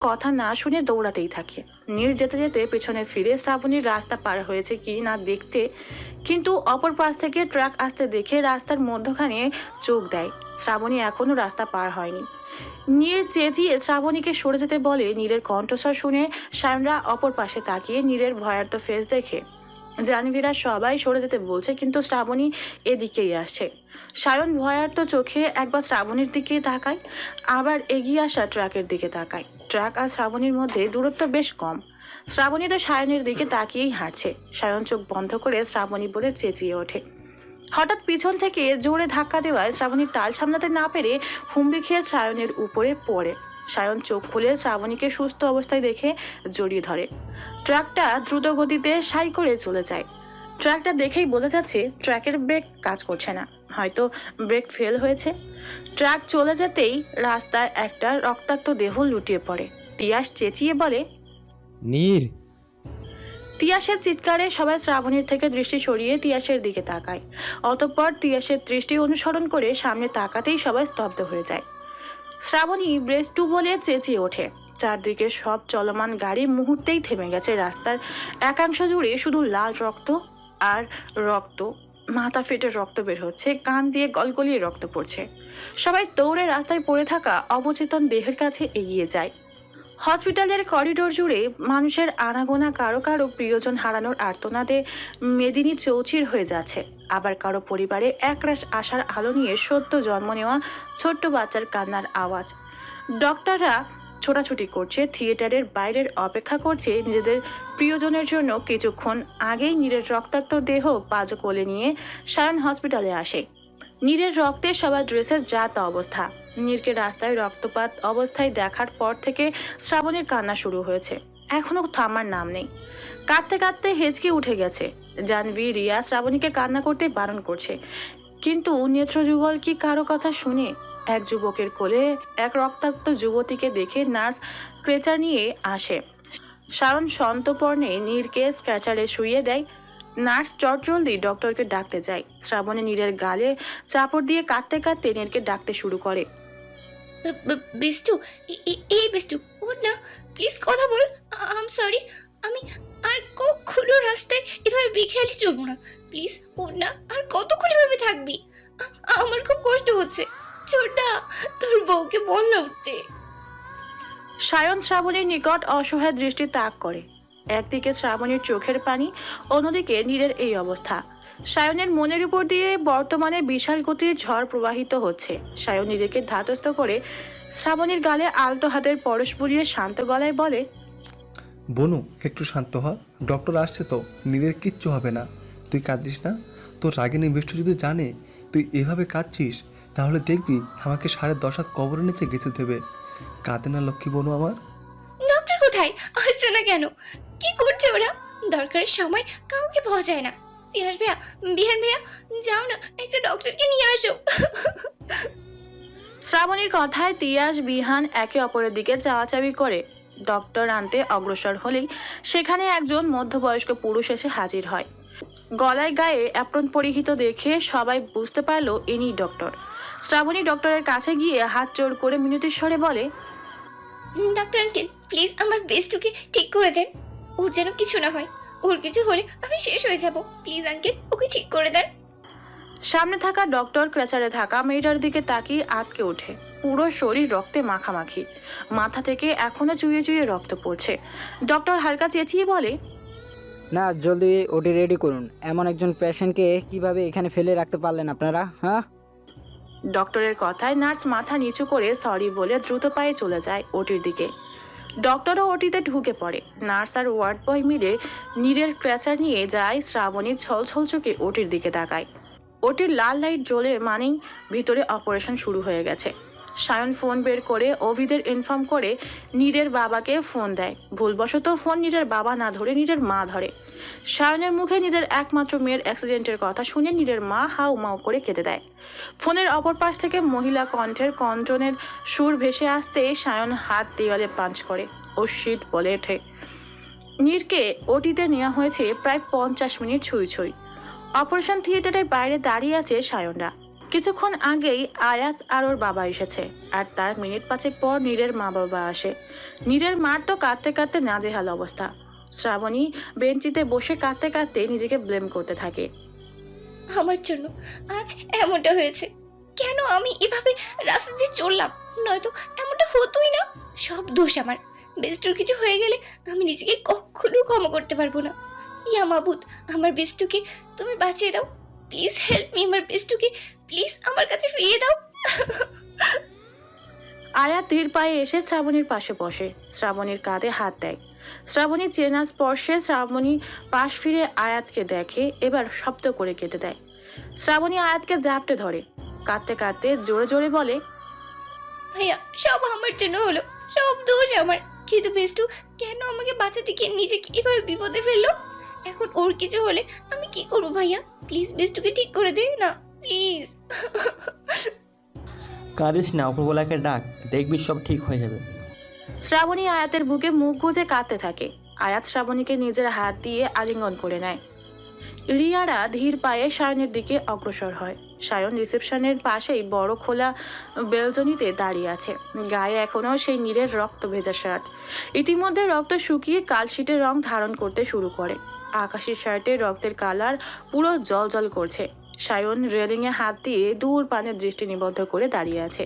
কথা না শুনে দৌড়াতেই থাকে। নীর যেতে যেতে পেছনে ফিরে শ্রাবণীর রাস্তা পার হয়েছে কি না দেখতে, কিন্তু অপর পাশ থেকে ট্রাক আসতে দেখে রাস্তার মধ্যখানে চোখ দেয়। শ্রাবণী এখনো রাস্তা পার হয়নি। নীর চেঁচিয়ে শ্রাবণীকে সরে যেতে বলে। নীরের কণ্ঠস্বর শুনে সায়নরা অপর পাশে তাকিয়ে নীরের ভয়ার্ত ফেস দেখে জাহ্নবীরা সবাই সরে যেতে বলছে, কিন্তু শ্রাবণী এদিকেই আসছে। সায়ন ভয়ার্ত চোখে একবার শ্রাবণীর দিকে তাকায়, আবার এগিয়ে আসা ট্রাকের দিকে তাকায়। ট্রাক আর শ্রাবণীর মধ্যে দূরত্ব বেশ কম। শ্রাবণী তো সায়নের দিকে তাকিয়েই হাঁটছে। সায়ন চোখ বন্ধ করে শ্রাবণী বলে চেঁচিয়ে ওঠে। হঠাৎ পিছন থেকে জোরে ধাক্কা দেওয়ায় শ্রাবণীর টাল সামলাতে না পেরে হুমড়ি খেয়ে সায়নের উপরে পড়ে। সায়ন চোখ খুলে শ্রাবণীকে সুস্থ অবস্থায় দেখে জড়িয়ে ধরে। ট্রাকটা দ্রুত গতিতে সাই করে চলে যায়। ট্রাকটা দেখেই বোঝা যাচ্ছে ট্রাকের ব্রেক কাজ করছে না, হয়তো ব্রেক ফেল হয়েছে। ট্রাক চলে যেতেই রাস্তায় একটা রক্তাক্ত দেহ লুটিয়ে পড়ে। তিয়াস চেঁচিয়ে বলে, নীর। তিয়াসের চিৎকারে সবাই শ্রাবণীর থেকে দৃষ্টি সরিয়ে তিয়াসের দিকে তাকায়। অতঃপর তিয়াসের দৃষ্টি অনুসরণ করে সামনে তাকাতেই সবাই স্তব্ধ হয়ে যায়। শ্রাবণী ব্রেস টু বলে চেঁচিয়ে ওঠে। চারদিকে সব চলমান গাড়ি মুহূর্তেই থেমে গেছে। রাস্তার একাংশ জুড়ে শুধু লাল রক্ত আর রক্ত। মাথা ফেটে রক্ত বের হচ্ছে, কান দিয়ে গলগলিয়ে রক্ত পড়ছে। সবাই দৌড়ে রাস্তায় পড়ে থাকা অবচেতন দেহের কাছে এগিয়ে যায়। হসপিটালের করিডোর জুড়ে মানুষের আনাগোনা, কারো কারো প্রিয়জন হারানোর আর্তনাদে মেদিনী চৌচির হয়ে যাচ্ছে। আবার কারো পরিবারে একরাশ আশার আলো নিয়ে সদ্য জন্ম নেওয়া ছোট্ট বাচ্চার কান্নার আওয়াজ। ডক্টররা ছোটাছুটি করছে, থিয়েটারের বাইরের অপেক্ষা করছে নিজেদের প্রিয়জনের জন্য। কিছুক্ষণ আগেই নীরের রক্তাক্ত দেহ পাঁচ কোলে নিয়ে সায়ন হসপিটালে আসে। নীরের রক্তে সবার ড্রেসের যা তা অবস্থা। নীরকে রাস্তায় রক্তপাত অবস্থায় দেখার পর থেকে শ্রাবণীর কান্না শুরু হয়েছে, এখনো থামার নাম নেই। কাঁদতে কাঁদতে হেঁচকে উঠে গেছে। জাহ্নবী, রিয়া শ্রাবণীকে কান্না করতে বারণ করছে, কিন্তু নেত্রযুগল কি কারো কথা শুনে? এক যুবকের কোলে এক রক্তাক্ত যুবতীকে দেখে নার্স ক্রেচার নিয়ে আসে। সায়ন সন্তপর্ণে নীরকে স্ক্র্যাচারে শুইয়ে দেয়। নার্স চটজলদি ডক্টরকে ডাকতে যায়। শ্রাবণী নীরের গালে চাপড় দিয়ে কাঁদতে কাঁদতে নীরকে ডাকতে শুরু করে। বিষ্টু, এই বিষ্টু, ওঠ না প্লিজ, কথা বল। আম সরি, আমি আর কখনো রাস্তায় এভাবে বিখেয়ালি চলবো না। প্লিজ ওঠ না, আর কতক্ষণ এভাবে থাকবি? আমার খুব কষ্ট হচ্ছে। ছোটা, তোর বউকে বল না উঠতে। সায়ন শ্রাবণীর নিকট অসহায় দৃষ্টি তাক করে। একদিকে শ্রাবণীর চোখের পানি, অন্যদিকে নীরের এই অবস্থা। সায়নের মনের উপর দিয়ে বর্তমানে বিশাল গতির ঝড় প্রবাহিত হচ্ছে। সায়ন নিজেকে ধাতস্থ করে শ্রাবণীর গালে আলতো হাতের পরশ বুলিয়ে শান্ত গলায় বলে, বনু একটু শান্ত হ, ডক্টর আসছে তো, নীরের কিচ্ছু হবে না, তুই কাঁদিস না। তোর রাগিনী বিষ্টু যদি জানে তুই এভাবে কাঁদছিস, তাহলে দেখবি আমাকে 10.5 হাত কবরের নিচে গেঁথে দেবে। কাঁদে না লক্ষ্মী বনু আমার। ডক্টর কোথায়? আসছে না কেন? কি করছে ওরা? দরকারের সময় কাউকে পাওয়া যায় না। তিয়াস ভাইয়া, বিহান ভাইয়া, যাও না, একটা ডক্টরকে নিয়ে আসো। শ্রাবণীর কথায় তিয়াস, বিহান একে অপরের দিকে চাওয়াচাবি করে ডক্টর আনতে অগ্রসর হলেই সেখানে একজন মধ্যবয়স্ক পুরুষ এসে হাজির হয়। গলায় গায়ে অ্যাপ্রন পরিহিত দেখে সবাই বুঝতে পারলো ইনি ডক্টর। শ্রাবণী ডক্টরের কাছে গিয়ে হাত জোড় করে মিনতির স্বরে বলে, ডাক্তার আঙ্কেল, প্লিজ আমার বেস্টুকে ঠিক করে দেন। ওর যেন কিছু না হয়। ওর কিছু হলে আমি শেষ হয়ে যাব। প্লিজ আঙ্কেল, ওকে ঠিক করে দেন। সামনে থাকা ডক্টর ক্রেচারে থাকা মেয়েটার দিকে তাকিয়ে আটকে ওঠে। পুরো শরীর রক্তে মাখামাখি, মাথা থেকে এখনো চুইয়ে চুইয়ে রক্ত পড়ছে। ডক্টর হালকা চেঁচিয়ে বলে, না, জলদি ওটি রেডি করুন। এমন একজন পেশেন্টকে কিভাবে এখানে ফেলে রাখতে পারলেন আপনারা? হ্যাঁ। ডক্টরের কথায় নার্স মাথা নিচু করে সরি বলে দ্রুত পায়ে চলে যায় ওটির দিকে। ডক্টরও ওটিতে ঢুকে পড়ে। নার্স আর ওয়ার্ড বয় মিলে নীরের ক্র্যাচার নিয়ে যায়। শ্রাবণী ছলছল চোখে ওটির দিকে তাকায়। ওটির লাল লাইট জ্বলে মানেই ভিতরে অপারেশন শুরু হয়ে গেছে। সায়ন ফোন বের করে অভিদের ইনফর্ম করে নীরের বাবাকে ফোন দেয়। ভুলবশত ফোন নীরের বাবা না ধরে নীরের মা ধরে। সায়নের মুখে নিজের একমাত্র মেয়ের অ্যাক্সিডেন্টের কথা শুনে নীরের মা হাউ মাউ করে কেঁদে দেয়। ফোনের অপর পাশ থেকে মহিলা কণ্ঠের কঞ্চনের সুর ভেসে আসতে সায়ন হাত দেওয়ালে পাঞ্চ করে ও শিট বলে ওঠে। নীরকে ওটিতে নেওয়া হয়েছে প্রায় 50 মিনিট ছুঁই ছুঁই। অপারেশন থিয়েটারের বাইরে দাঁড়িয়ে আছে সায়নরা। কিছুক্ষণ আগেই আয়াত আর ওর বাবা এসেছে, আর তার মিনিট 5 পর নীরের মা বাবা আসে। নীরের মার তো কাঁদতে কাঁদতে নাজেহাল অবস্থা। শ্রাবণী বেঞ্চিতে বসে কাঁদতে কাঁদতে নিজেকে ব্লেম করতে থাকে। আমার জন্য আজ এমনটা হয়েছে। কেন আমি এভাবে রাস্তা দিয়ে চললাম? নয়তো এমনটা হতোই না। সব দোষ আমার। বেস্টুর কিছু হয়ে গেলে আমি নিজেকে কখনো ক্ষমা করতে পারবো না। ইয়া মাবুদ, আমার বেস্টুকে তুমি বাঁচিয়ে দাও। প্লিজ হেল্প মি, আমার বেস্টুকে প্লিজ আমার কাছে ফিরিয়ে দাও। আয়াত ধীর পায়ে এসে শ্রাবণীর পাশে বসে, শ্রাবণীর কাঁধে হাত দেয়। শ্রাবণী চেনা স্পর্শে শ্রাবণী পাশ ফিরে আয়াতকে দেখে, এবার শব্দ করে কেঁদে দেয়। শ্রাবণী আয়াতকে জাপটে ধরে, কাঁদতে কাঁদতে জোরে জোরে বলে, ভাইয়া, সব আমার জন্য হলো, সব দোষ আমার। কিন্তু বেস্টু কেন আমাকে বাঁচাতে গিয়ে নিজেকে এভাবে বিপদে ফেললো? এখন ওর কিছু হলে আমি কি করবো ভাইয়া? প্লিজ বেস্টুকে ঠিক করে দে না, প্লিজ। কাঁদিস না, অপরবেলাকে ডাক, দেখবি সব ঠিক হয়ে যাবে। শ্রাবণী আয়াতের বুকে মুখ গুজে কাঁদতে থাকে। আয়াত শ্রাবণীকে নিজের হাত দিয়ে আলিঙ্গন করে নেয়। রিয়ারা ধীর পায়ে সায়নের দিকে অগ্রসর হয়। সায়ন রিসেপশনের পাশেই বড় খোলা বেলজনিতে দাঁড়িয়ে আছে। গায়ে এখনো সেই নীলের রক্ত ভেজা শার্ট। ইতিমধ্যে রক্ত শুকিয়ে কালশিটের রং ধারণ করতে শুরু করে। আকাশি শার্টে রক্তের কালার পুরো জল করছে। সায়ন রেলিংয়ে হাত দিয়ে দূর পানে দৃষ্টি নিবদ্ধ করে দাঁড়িয়ে আছে।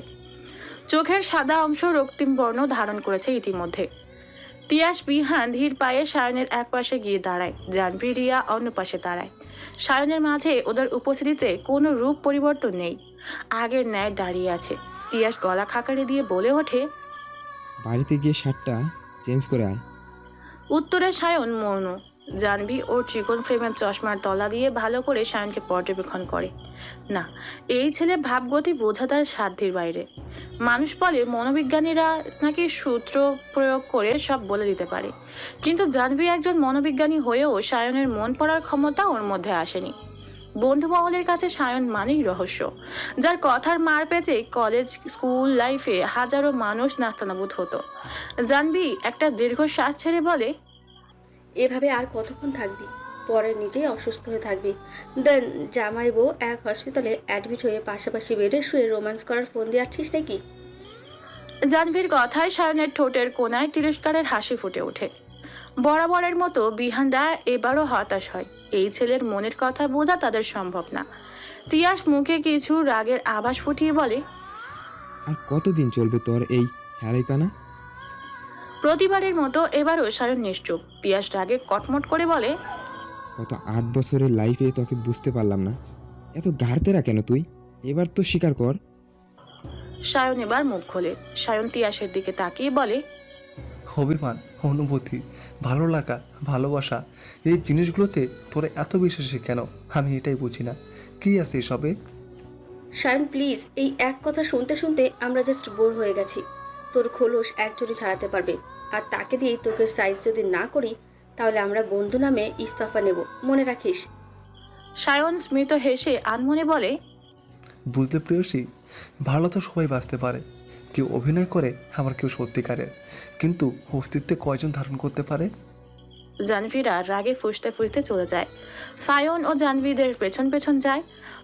চোখের সাদা অংশ রক্তিম বর্ণ ধারণ করেছে ইতিমধ্যে। তিয়াস বিহান ধীর পায়ে সায়নের এক পাশে গিয়ে দাঁড়ায়, জাহ্নবী রিয়া অন্য পাশে দাঁড়ায়। সায়নের মাঝে ওদের উপস্থিতিতে কোনো রূপ পরিবর্তন নেই, আগের ন্যায় দাঁড়িয়ে আছে। তিয়াস গলা খাকারি দিয়ে বলে ওঠে, বাড়িতে গিয়ে শার্টটা চেঞ্জ করে আয়। উত্তরে সায়ন মৌন। জাহ্নবী ওর চিকন ফ্রেমের চশমার তলা দিয়ে ভালো করে সায়নকে পর্যবেক্ষণ করে। না, এই ছেলে ভাবগতি বোঝা তার সাধ্যের বাইরে। মানুষ বলে মনোবিজ্ঞানীরা নাকি সূত্র প্রয়োগ করে সব বলে দিতে পারে, কিন্তু জাহ্নবী একজন মনোবিজ্ঞানী হয়েও সায়নের মন পড়ার ক্ষমতা ওর মধ্যে আসেনি। বন্ধু মহলের কাছে সায়ন মানেই রহস্য, যার কথার মার পেঁচে কলেজ স্কুল লাইফে হাজারো মানুষ নাস্তানাবুদ হতো। জাহ্নবী একটা দীর্ঘশ্বাস ছেড়ে বলে, এভাবে আর কতক্ষণ থাকবি? পরে নিজেই অসুস্থ হয়ে থাকবি। দেন জামাই বউ এক হসপিটালে অ্যাডমিট হয়ে পাশাপাশি বেডে শুয়ে রোম্যান্স করার ফোন দিয়ে আসছিস নাকি? জাহ্নবীর কথায় সায়নের ঠোঁটের কোনায় তিরস্কারের হাসি ফুটে ওঠে। বরাবরের মতো বিহানরা এবারও হতাশ হয়। এই ছেলের মনের কথা বোঝা তাদের সম্ভব না। তিয়াস মুখে কিছু রাগের আভাস ফুটিয়ে বলে, আর কতদিন চলবে তোর এই হেলাইপানা? প্রতিবারের মতো এবারও সায়ন নিশ্চুপ। তিয়াস রাগে কটমট করে বলে, গত 8 বছরের লাইফে তোকে বুঝতে পারলাম না, এত গাড়তেরা কেন তুই? এবার তো স্বীকার কর। সায়ন এবার মুখ খোলে। সায়ন তিয়াসের দিকে তাকিয়ে বলে, অভিমান, অনুভূতি, ভালো লাগা, ভালোবাসা, এই জিনিসগুলোতে তোরা এত বিশ্বাসী কেন? আমি এটাই বুঝি না, কী আছে এসবে? শায়ন প্লিজ, এই এক কথা শুনতে শুনতে আমরা জাস্ট বোর হয়ে গেছি। তোর খোলস একজনই ছাড়াতে পারবে, আর তাকে দিয়েই তোকে সাইজ যদি না করি তাহলে আমরা বন্ধু নামে ইস্তফা নেব, মনে রাখিস। সায়ন স্মিত হেসে আনমনে বলে, বুঝলে প্রেয়সী, ভালো তো সবাই বাঁচতে পারে, কেউ অভিনয় করে, আবার কেউ সত্যিকারের, কিন্তু অস্তিত্বে কয়জন ধারণ করতে পারে? জাহ্নবীরা রাগে ফুঁসতে ফুঁসতে চলে যায়। সায়ন ও জাহ্নবীদের পেছন পেছন যায়।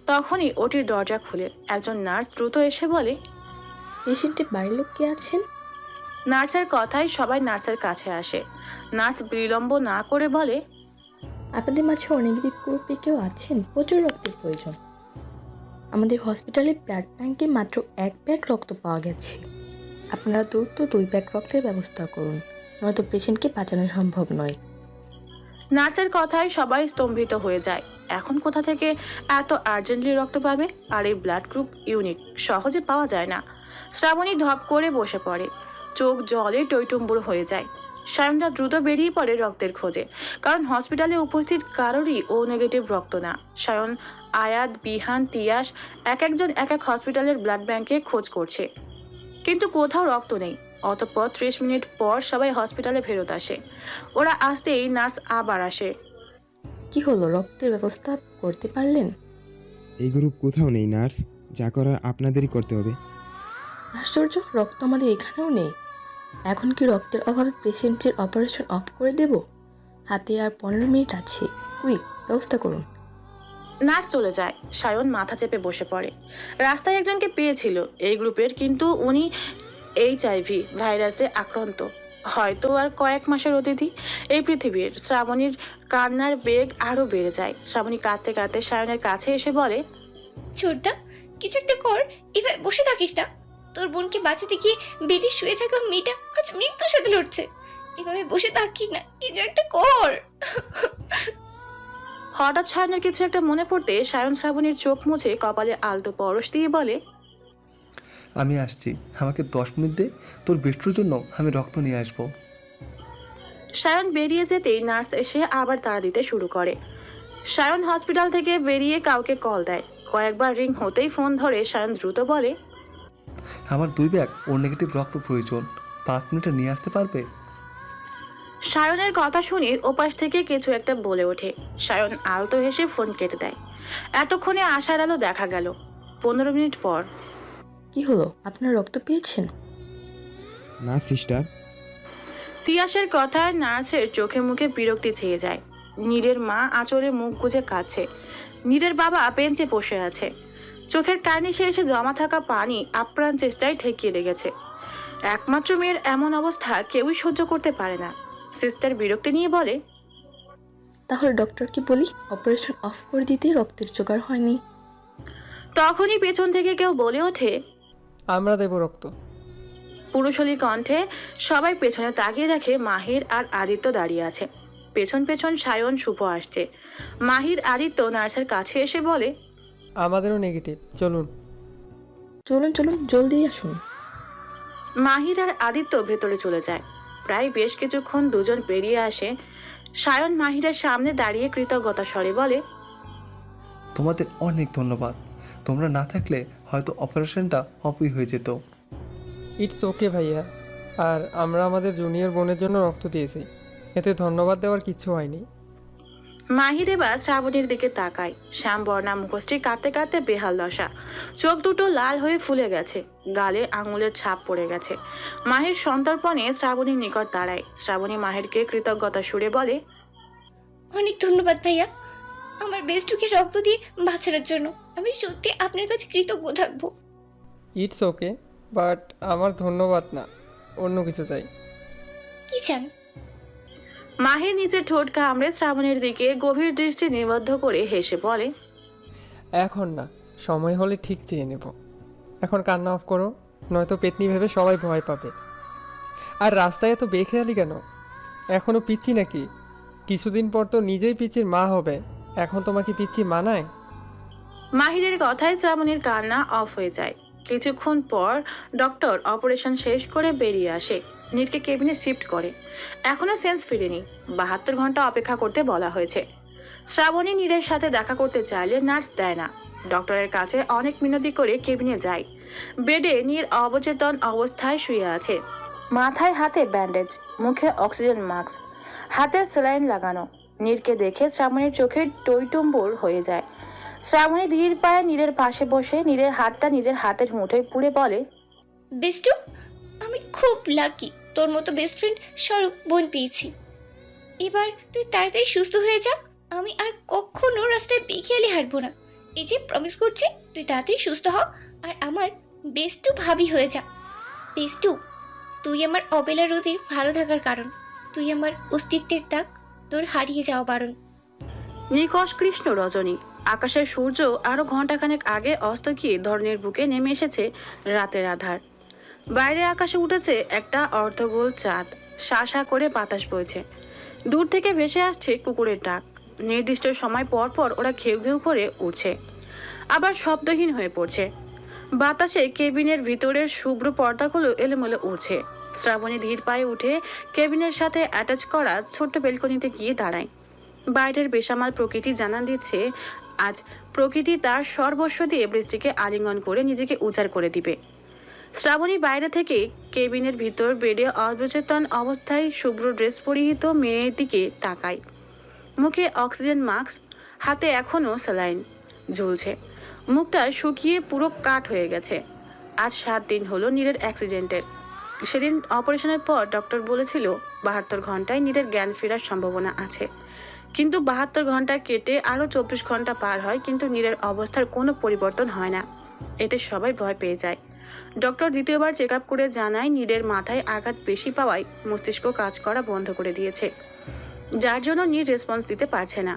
তখনই ওটির দরজা খুলে একজন নার্স দ্রুত এসে বলে, পেশেন্টের বাড়ির লোক কে আছেন? নার্সের কথায় সবাই নার্সের কাছে আসে। নার্স বিলম্ব না করে বলে, আপনাদের মাঝে অনেক গ্রুপে কেউ আছেন, প্রচুর রক্তের প্রয়োজন। আমাদের হসপিটালে ব্লাড ব্যাঙ্কে মাত্র 1 ব্যাগ রক্ত পাওয়া গেছে। আপনারা দ্রুত 2 ব্যাগ রক্তের ব্যবস্থা করুন, নয়তো পেশেন্টকে বাঁচানো সম্ভব নয়। নার্সের কথায় সবাই স্তম্ভিত হয়ে যায়। এখন কোথা থেকে এত আর্জেন্টলি রক্ত পাবে? আর এই ব্লাড গ্রুপ ইউনিক, সহজে পাওয়া যায় না। শ্রাবণী ধপ করে বসে পড়ে, চোখ জলে টইটুম্বুর হয়ে যায়। সায়নরা দ্রুত বেরিয়ে পড়ে রক্তের খোঁজে, কারণ হসপিটালে উপস্থিত কারোরই ও নেগেটিভ রক্ত না। সায়ন, আয়াত, বিহান, তিয়াস একজন এক হসপিটালের ব্লাড ব্যাংকে খোঁজ করছে, কিন্তু কোথাও রক্ত নেই। অতঃপর 30 মিনিট পর সবাই হসপিটালে ফেরত আসে। ওরা আসতেই নার্স আবার আসে। কি হলো, রক্তের ব্যবস্থা করতে পারলেন? এই গ্রুপ কোথাও নেই নার্স, যা করার আপনাদেরই করতে হবে। আশ্চর্য, রক্ত আমাদের এখানেও নেই। এখন কি রক্তের অভাবে পেশেন্টের অপারেশন অফ করে দেব? হাতে আর 15 মিনিট আছে, কুইক ব্যবস্থা করুন। নার্স চলে যায়। সায়ন মাথা চেপে বসে পড়ে। রাস্তায় একজনকে পেয়েছিল এই গ্রুপের, কিন্তু উনি HIV ভাইরাসে আক্রান্ত। হয়তো আর কয়েক মাসের অতিথি এই পৃথিবীর। শ্রাবণীর কান্নার বেগ আরো বেড়ে যায়। শ্রাবণী কাঁদতে কাঁদতে সায়নের কাছে এসে বলে, ছোটদা, কিছু একটা কর, এভাবে বসে থাকিস না। তোর বোনকে বাঁচাতে গিয়ে বেডে শুয়ে থাকা মেয়েটা আজ মৃত্যুর সাথে লড়ছে। এভাবে বসে থাকিস না, কিছু একটা কর। হঠাৎ সায়নের কিছু একটা মনে পড়তে সায়ন শ্রাবণীর চোখ মুছে কপালে আলতো পরশ দিয়ে বলে, আমি আসছি, আমাকে 10 মিনিট দে, তোর বেস্টুর জন্য আমি রক্ত নিয়ে আসবো। সায়ন বেরিয়ে যেতেই নার্স এসে আবার তাড়া দিতে শুরু করে। সায়ন হসপিটাল থেকে বেরিয়ে কাউকে কল দেয়। কয়েকবার রিং হতেই ফোন ধরে সায়ন দ্রুত বলে, আমার 2 ব্যাগ ওর নেগেটিভ রক্ত প্রয়োজন, 5 মিনিটে নিয়ে আসতে পারবে? সায়নের কথা শুনে ওপাশ থেকে কিছু একটা বলে ওঠে। সায়ন আলতো হেসে ফোন কেটে দেয়। এতক্ষণে আশার আলো দেখা গেল। 15 মিনিট পর কি হলো, আপনার রক্ত পেয়েছেন? না সিস্টার। তিয়াসের কথায় নার্সের চোখে মুখে বিরক্তি ছেয়ে যায়। নীরের মা আঁচলে মুখ গুজে কাঁদছে। নীরের বাবা বেঞ্চে বসে আছে। চোখের টার্নিশে এসে জমা থাকা পানি আপ্রাণ চেষ্টায় ঠেকিয়ে লেগেছে। একমাত্র মেয়ের এমন অবস্থা কেউই সহ্য করতে পারে না। সিস্টার বিরক্তি নিয়ে বলে, তাহলে ডক্টরকে বলি অপারেশন অফ করে দিতে, রক্তের জোগাড় হয়নি। তখনই পেছন থেকে কেউ বলে ওঠে, আমরা দেব রক্ত। পুরুষলী কণ্ঠে সবাই পেছনে তাকিয়ে দেখে মাহির আর আদিত্য দাঁড়িয়ে আছে। পেছন পেছন সায়ন শুভ আসছে। মাহির আদিত্য নার্সের কাছে এসে বলে, আমাদেরও নেগেটিভ, চলুন। চলুন চলুন, জলদি আসুন। মাহির আর আদিত্য ভেতরে চলে যায়। প্রায় বেশ কিছুক্ষণ দুজন বেরিয়ে আসে। সায়ন মাহিরের সামনে দাঁড়িয়ে কৃতজ্ঞতা স্বরে বলে, তোমাদের অনেক ধন্যবাদ, তোমরা না থাকলে হয়তো অপারেশনটা অপই হয়ে যেত। ইটস ওকে ভাইয়া, আর আমরা আমাদের জুনিয়র বোনের জন্য রক্ত দিয়েছি, এতে ধন্যবাদ দেওয়ার কিচ্ছু হয়নি। মাহির এবার শ্রাবণীর দিকে তাকায়। শ্যাম বর্ণা মুখশ্রী কাঁদতে কাঁদতে বেহাল দশা। চোখ দুটো লাল হয়ে ফুলে গেছে, গালে আঙুলের ছাপ পড়ে গেছে। মাহির সন্তর্পণে শ্রাবণীর নিকট দাঁড়ায়। শ্রাবণী মাহিরকে কৃতজ্ঞতা সুরে বলে, অনেক ধন্যবাদ ভাইয়া, আমার বেস্টুকে রক্ত দিয়ে বাঁচানোর জন্য। আমি সত্যি আপনার কাছে কৃতজ্ঞ থাকবো। ইটস ওকে, বাট আমার ধন্যবাদ না, অন্য কিছু চাই। কি চান? মাহির নিজের ঠোঁট কামড়ে শ্রাবণীর দিকে গভীর দৃষ্টি নিবদ্ধ করে হেসে বলে, এখন না, সময় হলে ঠিক চেয়ে নেব। এখন কান্না অফ করো, নয়তো পেতনি ভেবে সবাই ভয় পাবে। আর রাস্তায় এত বেখেয়ালি কেন? এখনও পিচ্ছি নাকি? কিছুদিন পর তো নিজেই পিচ্চির মা হবে, এখন তোমাকে পিচ্ছি মানায়? মাহিরের কথায় শ্রাবণীর কান্না অফ হয়ে যায়। কিছুক্ষণ পর ডক্টর অপারেশন শেষ করে বেরিয়ে আসে। নীরকে কেবিনে শিফট করে। এখনো সেন্স ফিরেনি। 72 ঘন্টা অপেক্ষা করতে বলা হয়েছে। শ্রাবণী নীরের সাথে দেখা করতে চাইলে নার্স দেয় না। ডক্টরের কাছে অনেক মিনতি করে কেবিনে যায়। বেডে নীর অবচেতন অবস্থায় শুয়ে আছে। মাথায় হাতে ব্যান্ডেজ, মুখে অক্সিজেন মাস্ক, হাতে স্যালাইন লাগানো। নীরকে দেখে শ্রাবণীর চোখে টইটুম্বুর হয়ে যায়। শ্রাবণী ধীর পায়ে নীরের পাশে বসে নীরের হাতটা নিজের হাতের মুঠোয় পুড়ে বলে, বেস্টু, আমি খুব লাকি তোর মতো বেস্ট ফ্রেন্ড স্বরূপ বোন পেয়েছি। এবার তুই তাড়াতাড়ি সুস্থ হয়ে যা। আমি আর কখনো রাস্তায় বেখেয়ালি হাঁটবো না। এই যে প্রমিস করছি, তুই তাড়াতাড়ি সুস্থ হ আর আমার বেস্টু ভাবি হয়ে যা। বেস্টু, তুই আমার অবেলা রোদের ভালো থাকার কারণ। তুই আমার অস্তিত্বের তাক, তোর হারিয়ে যাওয়া বারণ। নিকষ কৃষ্ণ রজনী। আকাশের সূর্য আরো ঘন্টাখানেক আগে অস্ত গিয়ে ধরনের বুকে নেমে এসেছে রাতের আধার। বাইরে আকাশে উঠেছে একটা অর্ধগোল চাঁদ। শাঁসা করে বাতাস বইছে। দূর থেকে ভেসে আসছে কুকুরের ডাক। নির্দিষ্ট সময় পর পর ওরা ঘেউ ঘেউ করে উঠছে, আবার শব্দহীন হয়ে পড়ছে। বাতাসে কেবিনের ভিতরের শুভ্র পর্দাগুলো এলোমেলো উঠছে। শ্রাবণী ধীর পায়ে উঠে কেবিনের সাথে অ্যাটাচ করা ছোট্ট বেলকনিতে গিয়ে দাঁড়ায়। বাইরের বেসামাল প্রকৃতি জানান দিচ্ছে আজ প্রকৃতি তার সর্বস্ব দিয়ে বৃষ্টিকে আলিঙ্গন করে নিজেকে উজাড় করে দিবে। শ্রাবণী বাইরে থেকে কেবিনের ভিতর বেডে অবচেতন অবস্থায় শুভ্র ড্রেস পরিহিত মেয়ের দিকে তাকায়। মুখে অক্সিজেন মাস্ক, হাতে এখনও স্যালাইন ঝুলছে। মুখটা শুকিয়ে পুরো কাঠ হয়ে গেছে। আজ 7 দিন হলো নীরের অ্যাক্সিডেন্টের। সেদিন অপারেশনের পর ডক্টর বলেছিল 72 ঘন্টায় নীরের জ্ঞান ফেরার সম্ভাবনা আছে, কিন্তু 72 ঘন্টা কেটে আরও 24 ঘন্টা পার হয়, কিন্তু নীরের অবস্থার কোনো পরিবর্তন হয় না। এতে সবাই ভয় পেয়ে যায়। ডক্টর দ্বিতীয়বার চেক আপ করে জানায় নীরের মাথায় আঘাত বেশি পাওয়ায় মস্তিষ্ক কাজ করা বন্ধ করে দিয়েছে, যার জন্য নীর রেসপন্স দিতে পারছে না।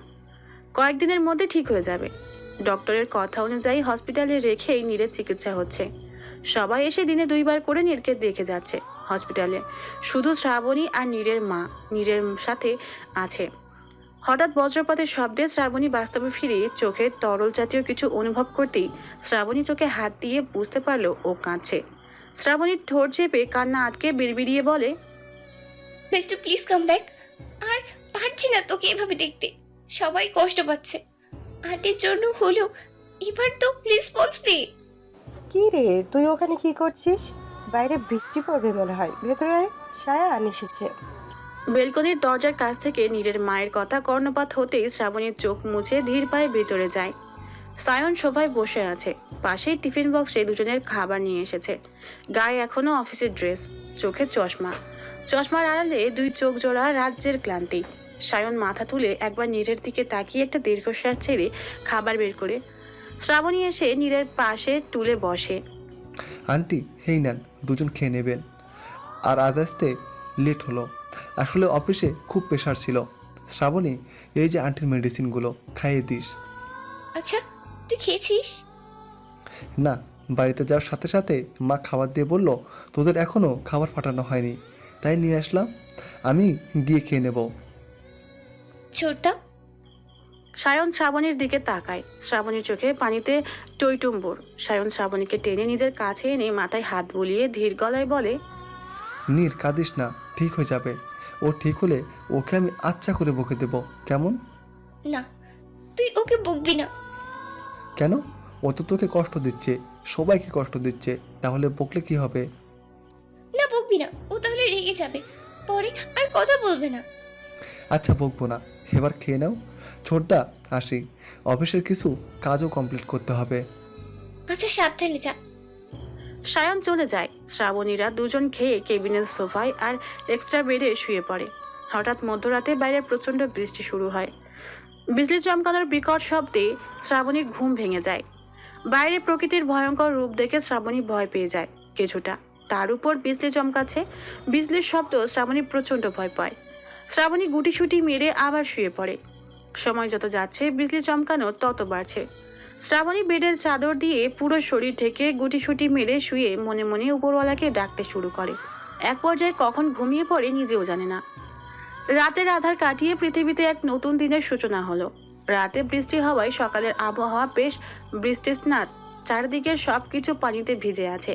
কয়েকদিনের মধ্যে ঠিক হয়ে যাবে। ডক্টরের কথা অনুযায়ী হসপিটালে রেখেই নীরের চিকিৎসা হচ্ছে। সবাই এসে দিনে 2 বার করে নীরকে দেখে যাচ্ছে হসপিটালে। শুধু শ্রাবণী আর নীরের মা নীরের সাথে আছে। হঠাৎ বজ্রপাতের শব্দে শ্রাবণী বাস্তবে ফিরে চোখে তরল জাতীয় কিছু অনুভব করতেই শ্রাবণী চোখে হাত দিয়ে বুঝতে পারল ও কাঁদছে। শ্রাবণীর ঠোঁট চেপে কান্না আটকে বিড়বিড়িয়ে বলে, বেস্টু প্লিজ কাম ব্যাক। আর পারছি না তোকে এভাবে দেখতে, সবাই কষ্ট পাচ্ছে। আগের জন্য হলেও এবার তো রেসপন্স দে। কি রে, তুই ওখানে কি করছিস? বাইরে বৃষ্টি পড়বে মনে হয়, ভেতরে আয়, সায়ান এসেছে। বেলকনির দরজার কাছ থেকে নীরের মায়ের কথা কর্ণপাত হতেই শ্রাবণীর চোখ মুছে ধীর পায়ে ভেতরে যায়। সায়ন সোফায় বসে আছে। পাশেই টিফিন বক্সে দুজনের খাবার নিয়ে এসেছে। গায়ে এখনো অফিসের ড্রেস, চোখে চশমা, চশমার আড়ালে 2 চোখ জোড়া রাজ্যের ক্লান্তি। সায়ন মাথা তুলে একবার নীরের দিকে তাকিয়ে একটা দীর্ঘশ্বাস ছেড়ে খাবার বের করে শ্রাবণী এসে নীরের পাশে তুলে বসে। আন্টি হেই নেন, দুজন খেয়ে নেবেন। আর আজ আসতে লেট হলো, আসলে অফিসে খুব প্রেশার ছিল। শ্রাবণী, এই যে আন্টির মেডিসিনগুলো খাইয়ে দিস। আচ্ছা, তুই খেয়েছিস? না, বাড়িতে যাওয়ার সাথে সাথে মা খাবার দিয়ে বলল তোদের এখনও খাবার পাঠানো হয়নি, তাই নিয়ে আসলাম। আমি গিয়ে খেয়ে নেব। ছোটটা। সায়ন শ্রাবণীর দিকে তাকায়। শ্রাবণীর চোখে পানিতে টইটুম্বুর। সায়ন শ্রাবণীকে টেনে নিজের কাছে এনে মাথায় হাত বুলিয়ে ধীর গলায় বলে, নীর কাঁদিস না, ঠিক হয়ে যাবে। ও ঠিক হলে ওকে আমি আচ্ছা করে বকে দেব, কেমন? না, তুই ওকে বকবি না। কেন? ও তো তোকে কষ্ট দিচ্ছে, সবাইকে কষ্ট দিচ্ছে, তাহলে বকলে কি হবে? না, বকবি না, ও তাহলে রেগে যাবে, পরে আর কথা বলবে না। আচ্ছা বকবো না, এবার খেয়ে নাও। ছোটদা আসি, অফিসের কিছু কাজও কমপ্লিট করতে হবে। আচ্ছা, সাবধানে যা। সায়ন চলে যায়। শ্রাবণীরা দুজন খেয়ে কেবিনের সোফায় আর এক্সট্রা বেডে শুয়ে পড়ে। হঠাৎ মধ্যরাতে বাইরে প্রচণ্ড বৃষ্টি শুরু হয়। বিজলি চমকানোর বিকট শব্দে শ্রাবণীর ঘুম ভেঙে যায়। বাইরে প্রকৃতির ভয়ঙ্কর রূপ দেখে শ্রাবণী ভয় পেয়ে যায় কিছুটা। তার উপর বিজলি চমকাচ্ছে, বিজলির শব্দ শ্রাবণী প্রচণ্ড ভয় পায়। শ্রাবণী গুটিসুটি মেরে আবার শুয়ে পড়ে। সময় যত যাচ্ছে বিজলি চমকানো তত বাড়ছে। শ্রাবণী বেডের চাদর দিয়ে পুরো শরীর ঢেকে গুটিসুটি মেরে শুয়ে মনে মনে উপরওয়ালাকে ডাকতে শুরু করে। এক পর্যায়ে কখন ঘুমিয়ে পড়ে নিজেও জানে না। রাতের আধার কাটিয়ে পৃথিবীতে এক নতুন দিনের সূচনা হলো। রাতে বৃষ্টি হওয়ায় সকালের আবহাওয়া বেশ বৃষ্টিস্নাত। চারদিকের সবকিছু পানিতে ভিজে আছে।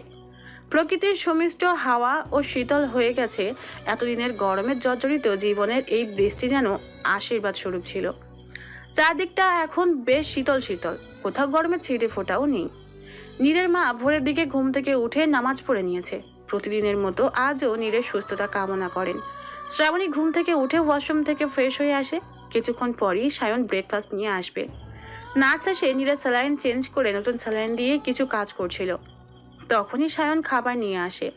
প্রকৃতির সমিষ্ট হাওয়া ও শীতল হয়ে গেছে। এতদিনের গরমের জর্জরিত জীবনের এই বৃষ্টি যেন আশীর্বাদ স্বরূপ ছিল। চারদিকটা এখন বেশ শীতল শীতল, কোথাও গরমের ছিটে ফোটাও নেই। নীরের মা ভোরের দিকে ঘুম থেকে উঠে নামাজ পড়ে নিয়েছে। প্রতিদিনের মতো আজও নীরের সুস্থতা কামনা করেন। শ্রাবণী ঘুম থেকে উঠে ওয়াশরুম থেকে ফ্রেশ হয়ে আসে। কিছুক্ষণ পরই সায়ন ব্রেকফাস্ট নিয়ে আসবে। নার্স এসে নীরের স্যালাইন চেঞ্জ করে নতুন স্যালাইন দিয়ে কিছু কাজ করছিল। তখনই সায়ন খাবার নিয়ে আসে।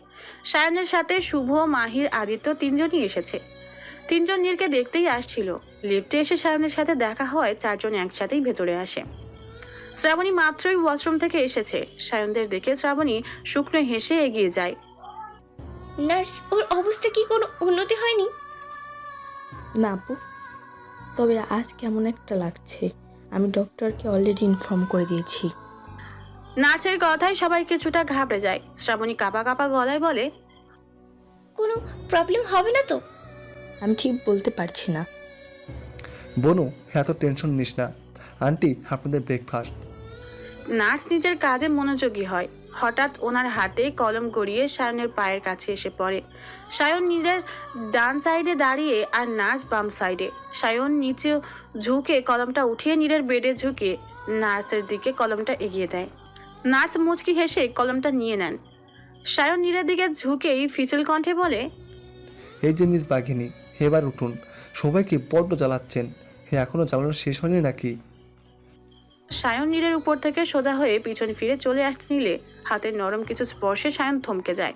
সায়নের সাথে শুভ, মাহির, আদিত্য 3 জনই এসেছে। 3 জন নীরকে দেখতেই আসছিল। লিফটে এসে সায়নের সাথে দেখা হয় 4 জন একসাথেই ভেতরে আসে। শ্রাবণী মাত্রই ওয়াশরুম থেকে এসেছে। সায়নদের দেখে শ্রাবণী শুকনো হেসে এগিয়ে যায়। নার্স, ওর অবস্থা কি কোনো উন্নতি হয়নি? না আপু, তবে আজ কেমন একটা লাগছে। আমি ডক্টরকে অলরেডি ইনফর্ম করে দিয়েছি। নার্সের কথায় সবাই কিছুটা ঘাবড়ে যায়। শ্রাবণী কাঁপা কাঁপা গলায় বলে, কোনো প্রবলেম হবে না তো? আমি ঠিক বলতে পারছি না। বনু, এত টেনশন নিস না। আন্টি, আপনাদের ব্রেকফাস্ট। নার্স নিজের কাজে মনোযোগী হয়। হঠাৎ ওনার হাতে কলম গড়িয়ে সায়নের পায়ের কাছে এসে পড়ে। সায়ন নীরের ডান সাইডে দাঁড়িয়ে আর নার্স বাম সাইডে। সায়ন নিচে ঝুঁকে কলমটা উঠিয়ে নীরের বেডে ঝুঁকে নার্সের দিকে কলমটা এগিয়ে দেয়। নার্স মুচকি হেসে কলমটা নিয়ে নেন। সায়ন নীরের দিকে ঝুঁকেই ফিচেল কণ্ঠে বলে, এই যে মিস বাঘিনী, এবার উঠুন। সবাইকে বড্ড জ্বালাচ্ছেন। এখনও জ্বালানো শেষ হয়নি নাকি? সায়ন নীরের উপর থেকে সোজা হয়ে পিছন ফিরে চলে আসতে নিলে হাতের নরম কিছু স্পর্শে সায়ন থমকে যায়।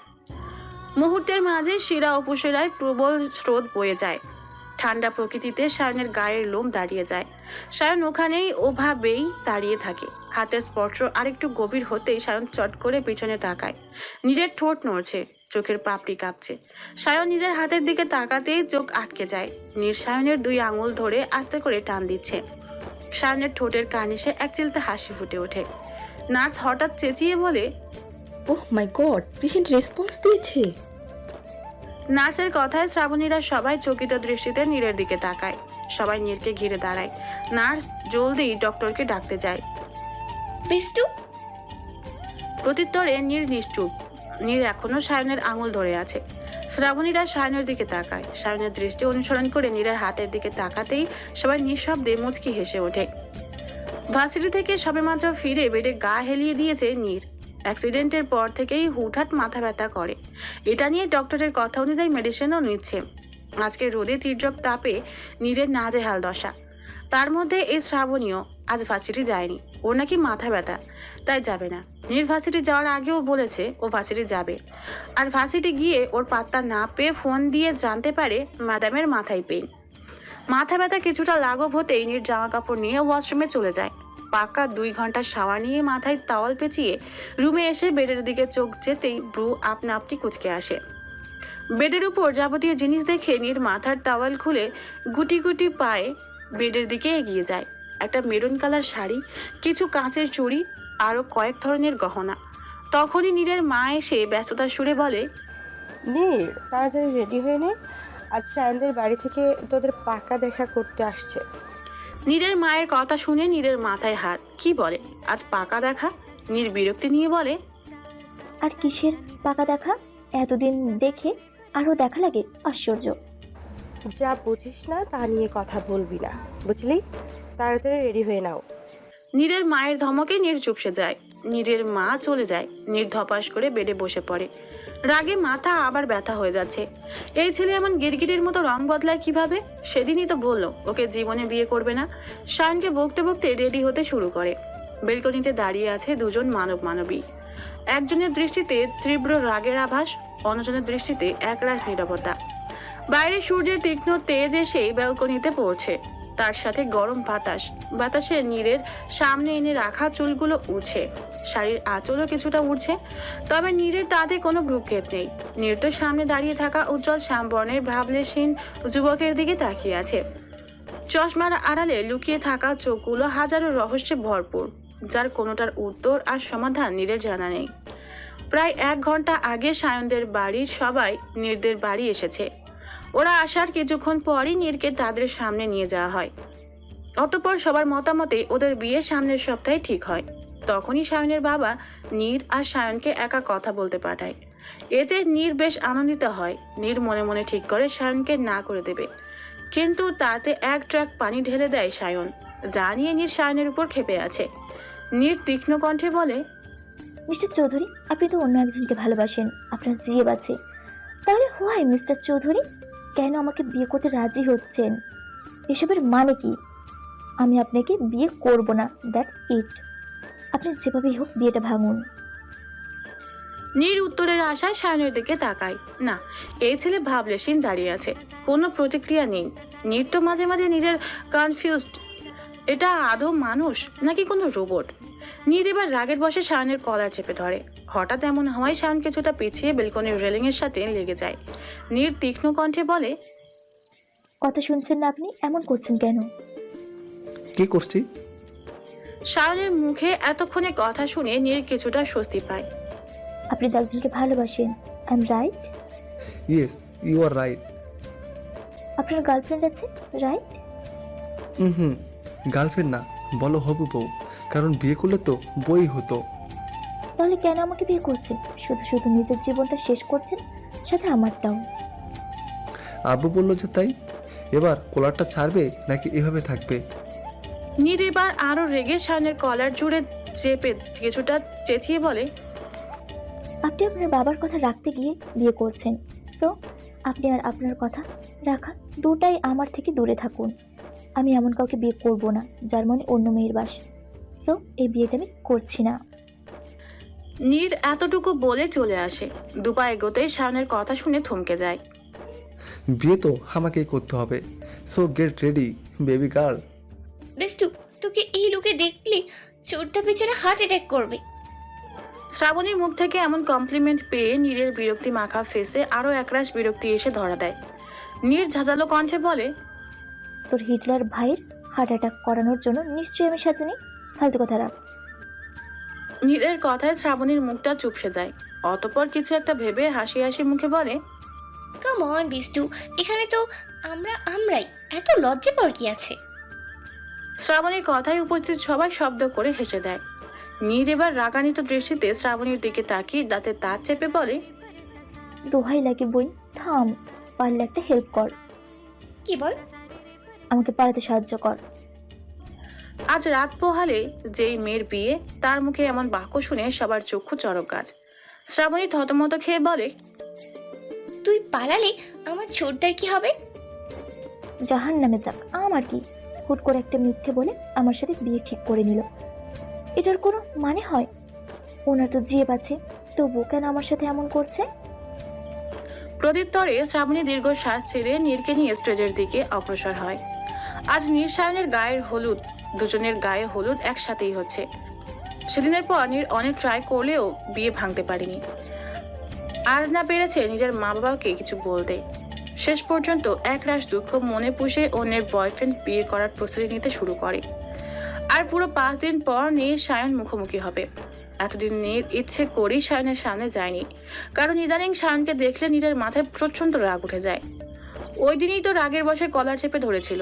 মুহূর্তের মাঝে শিরা উপশিরায় প্রবল স্রোত বয়ে যায়। ঠান্ডা প্রকৃতিতে সায়নের গায়ের লোম দাঁড়িয়ে যায়। সায়ন ওখানেই ওভাবেই দাঁড়িয়ে থাকে। হাতের স্পর্শ আরেকটু গভীর হতেই সায়ন চট করে পিছনে তাকায়। নীরের ঠোঁট নড়ছে, চোখের পাপড়ি কাঁপছে। সায়ন নিজের হাতের দিকে তাকাতেই চোখ আটকে যায়। নীর সায়নের 2 আঙুল ধরে আস্তে করে টান দিচ্ছে। সায়নের ঠোঁটের কার্নিশে এক চিলতে হাসি ফুটে ওঠে। নার্স হঠাৎ চেঁচিয়ে বলে, ওহ মাই গড, পেশেন্ট রেসপন্স দিয়েছে। নার্সের কথায় শ্রাবণীরা সবাই চকিত দৃষ্টিতে নীরের দিকে তাকায়। সবাই নীরকে ঘিরে দাঁড়ায়। নার্স জলদি ডক্টরকে ডাকতে যায়। বিষ্টু, প্রত্যুত্তরে নীর নিশ্চুপ। নীর এখনো সায়নের আঙুল ধরে আছে। শ্রাবণীরা সায়নের দিকে তাকায়। সায়নের দৃষ্টি অনুসরণ করে নীরের হাতের দিকে তাকাতেই সবাই নিঃশব্দে মুচকি হেসে ওঠে। ভার্সিটি থেকে সবেমাত্র ফিরে বেডে গা হেলিয়ে দিয়েছে নীর। অ্যাক্সিডেন্টের পর থেকেই হুটহাট মাথা ব্যথা করে। এটা নিয়ে ডক্টরের কথা অনুযায়ী মেডিসিনও নিচ্ছে। আজকে রোদে তীর্যক তাপে নীরের নাজেহাল দশা। তার মধ্যে এই শ্রাবণীও আজ ভার্সিটি যায়নি। ওর নাকি মাথা ব্যথা, তাই যাবে না। নীর ভার্সিটি যাওয়ার আগেও বলেছে ও ভার্সিটি যাবে। আর ভার্সিটি গিয়ে ওর পাত্তা না পেয়ে ফোন দিয়ে জানতে পারে ম্যাডামের মাথায় পেন। মাথা ব্যথা কিছুটা লাঘব হতেই নীর জামা কাপড় নিয়ে ওয়াশরুমে চলে যায়। পাকা 2 ঘন্টা শাওয়ার নিয়ে মাথায় তাওয়াল পেঁচিয়ে রুমে এসে বেডের দিকে চোখ যেতেই ব্রু আপনা আপনি কুঁচকে আসে। বেডের উপর যাবতীয় জিনিস দেখে নীর মাথার তাওয়াল খুলে গুটি গুটি পায়ে বেডের দিকে এগিয়ে যায়। একটা মেরুন কালার শাড়ি, কিছু কাঁচের চুড়ি, আরও কয়েক ধরনের গহনা। তখনই নীরের মা এসে ব্যস্ততার সুরে বলে, নীর, তাড়াতাড়ি রেডি হয়ে নে, আজ সায়নদের বাড়ি থেকে তোদের পাকা দেখা করতে আসছে। নীরের মায়ের কথা শুনে নীরের মাথায় হাত। কি বলে আজ পাকা দেখা? নীর বিরক্তি নিয়ে বলে, আর কিসের পাকা দেখা? এতদিন দেখে আরও দেখা লাগে? আশ্চর্য। যা বুঝিস না তা নিয়ে কথা বলবি না, বুঝলি? তাড়াতাড়ি রেডি হয়ে নাও। নীরের মায়ের ধমকে নীর চুপসে যায়। নীরের মা চলে যায়। নীর ধপাস করে বেডে বসে পড়ে। রাগে মাথা আবার ব্যথা হয়ে যাচ্ছে। এই ছেলে এমন গিরগিটির মতো রং বদলায় কিভাবে? সেদিনই তো বললো ওকে জীবনে বিয়ে করবে না। শায়নকে বকতে বকতে রেডি হতে শুরু করে। বেলকনিতে দাঁড়িয়ে আছে 2 জন মানব মানবী। একজনের দৃষ্টিতে তীব্র রাগের আভাস, অন্যজনের দৃষ্টিতে একরাশ নীরবতা। বাইরে সূর্যের তীক্ষ্ণ তেজ এসে ব্যালকনিতে পড়ছে। তার সাথে গরম বাতাসে নীরের সামনে এনে রাখা চুলগুলো উড়ছে। শাড়ির আঁচলও কিছুটা উড়ছে। তবে নীরের তাতে কোনো ভ্রুক্ষেপ নেই। নীর তো সামনে দাঁড়িয়ে থাকা উজ্জ্বল শ্যামবর্ণের ভাবলেশহীন যুবকের দিকে তাকিয়ে আছে। চশমার আড়ালে লুকিয়ে থাকা চোখগুলো হাজারো রহস্যে ভরপুর, যার কোনোটার উত্তর আর সমাধান নীরের জানা নেই। প্রায় 1 ঘন্টা আগে সায়নদের বাড়ির সবাই নীরদের বাড়ি এসেছে। ওরা আসার কিছুক্ষণ পরই নীরকে তাদের সামনে নিয়ে যাওয়া হয়। অতঃপর সবার মতামতে ওদের বিয়ে সামনের সপ্তাহে ঠিক হয়। তখনই সায়নের বাবা নীর আর সায়নকে একা কথা বলতে পাঠায়। এতে নীর বেশ আনন্দিত হয়। নীর মনে মনে ঠিক করে সায়নকে না করে দেবে, কিন্তু তাতে 1 ট্রাক পানি ঢেলে দেয় সায়ন, যা নিয়ে নীর সায়নের উপর ক্ষেপে আছে। নীর তীক্ষ্ণ কণ্ঠে বলে, মিস্টার চৌধুরী, আপনি তো অন্য একজনকে ভালোবাসেন, আপনার জিয়েব আছে। তাহলে হোয়াই মিস্টার চৌধুরী, কেন আমাকে বিয়ে করতে রাজি হচ্ছেন? এসবের মানে কি? আমি আপনাকে বিয়ে করব না, দ্যাটস ইট। আপনি যেভাবেই হোক বিয়েটা ভাঙুন। নীর উত্তরের আশায় সায়নের দিকে তাকায়। না, এই ছেলে ভাবলেশহীন দাঁড়িয়ে আছে, কোনো প্রতিক্রিয়া নেই। নীর তো মাঝে মাঝে নিজের কনফিউজড, এটা আদৌ মানুষ নাকি কোনো রোবট। নীর এবার রাগের বশে সায়নের কলার চেপে ধরে। হঠাৎ এমন হওয়ায় সায়ন কিছুটা পিছিয়ে বেলকনির রেলিংয়ের সাথে লেগে যায়। নীর তীক্ষ্ণ কণ্ঠে বলে, কথা শুনছেন না আপনি? এমন করছেন কেন? কি করছি? সায়নের মুখে এতক্ষণে কথা শুনে নীর কিছুটা স্বস্তি পায়। আপনি তো একজনকে ভালোবাসেন, I am right? Yes, you are right. আপনার গার্লফ্রেন্ড আছে, রাইট? গার্লফ্রেন্ড না, বলো হবু বউ, কারণ বিয়ে করলে তো বই হতো। তাহলে কেন আমাকে বিয়ে করছেন? শুধু শুধু নিজের জীবনটা শেষ করছেন, সাথে আমারটাও। আব্বু বললো যে তাই। এবার কলারটা ছাড়বে নাকি এভাবে থাকবে? নীর এবার আরো রেগে সায়নের কলার জুড়ে চেপে কিছুটা চেঁচিয়ে বলে, আপনি আপনার বাবার কথা রাখতে গিয়ে বিয়ে করছেন, সো আপনি আর আপনার কথা রাখা দুটাই আমার থেকে দূরে থাকুন। আমি এমন কাউকে বিয়ে করব না যার মনে অন্য মেয়ের বাস, সো এই বিয়েটা আমি করছি না। নীর এতটুকু বলে চলে আসে। 2 পা এগোতেই সায়নের কথা শুনে থমকে যায়। বিয়ে তো আমাকেই করতে হবে। So get ready baby girl. বেস্টু, তোকে এই লুকে দেখলে চোরটা বেচারা হার্ট অ্যাটাক করবে। শ্রাবণীর মুখ থেকে এমন কমপ্লিমেন্ট পেয়ে নীরের বিরক্তি মাখা ফেসে আরও একরাশ বিরক্তি এসে ধরা দেয়। নীর ঝাঁঝালো কণ্ঠে বলে, তোর হিটলার ভাইয়ের হার্ট অ্যাটাক করানোর জন্য নিশ্চয়ই আমি সাজিনি, ফালতু কথা রাখ। নীরের কথায় শ্রাবণীর মুখটা চুপসে যায়। অতঃপর কিছু একটা ভেবে হাসি হাসি মুখে বলে, কাম অন বেস্টু, এখানে তো আমরাই, এত লজ্জা পাওয়ার কি আছে? শ্রাবণীর কথায় উপস্থিত সবাই শব্দ করে হেসে দেয়। নীর এবার রাগান্বিত দৃষ্টিতে শ্রাবণীর দিকে তাকিয়ে দাঁতে দাঁত চেপে বলে, দোহাই লাগে বই, থাম, পারলে একটা হেল্প কর, কি বল? আমাকে পালাতে সাহায্য কর। আজ রাত পোহালে যেই মেয়ের বিয়ে, তার মুখে এমন বাক্য শুনে সবার চক্ষু চড়ক গাছ। শ্রাবণী থতমত খেয়ে বলে, তুই পালালে আমার ছোটদার কি হবে? জাহান নামে যাক, আমার কি? হুট করে একটা মিথ্যে বলে আমার সাথে বিয়ে ঠিক করে নিল, এটার কোনো মানে হয়? ওনার তো জিয়ে আছে, তবু কেন আমার সাথে এমন করছে? প্রত্যুত্তরে শ্রাবণী দীর্ঘ শ্বাস ছেড়ে নীরকে নিয়ে স্টেজের দিকে অগ্রসর হয়। আজ নীর সায়নের গায়ের হলুদ, দুজনের গায়ে হলুদ একসাথেই হচ্ছে। সেদিনের পর নীর অনেক ট্রাই করলেও বিয়ে ভাঙতে পারেনি, আর না পেরেছে নিজের মা বাবাকে কিছু বলতে। শেষ পর্যন্ত একরাশ দুঃখ মনে পুষে অন্যের বয়ফ্রেন্ড বিয়ে করার প্রস্তুতি নিতে শুরু করে। আর পুরো 5 দিন পর নীর সায়ন মুখোমুখি হবে। এতদিন নীর ইচ্ছে করেই সায়নের সামনে যায়নি, কারণ ইদানিং সায়নকে দেখলে নীরের মাথায় প্রচন্ড রাগ উঠে যায়। ওই দিনই তো রাগের বশে কলার চেপে ধরেছিল,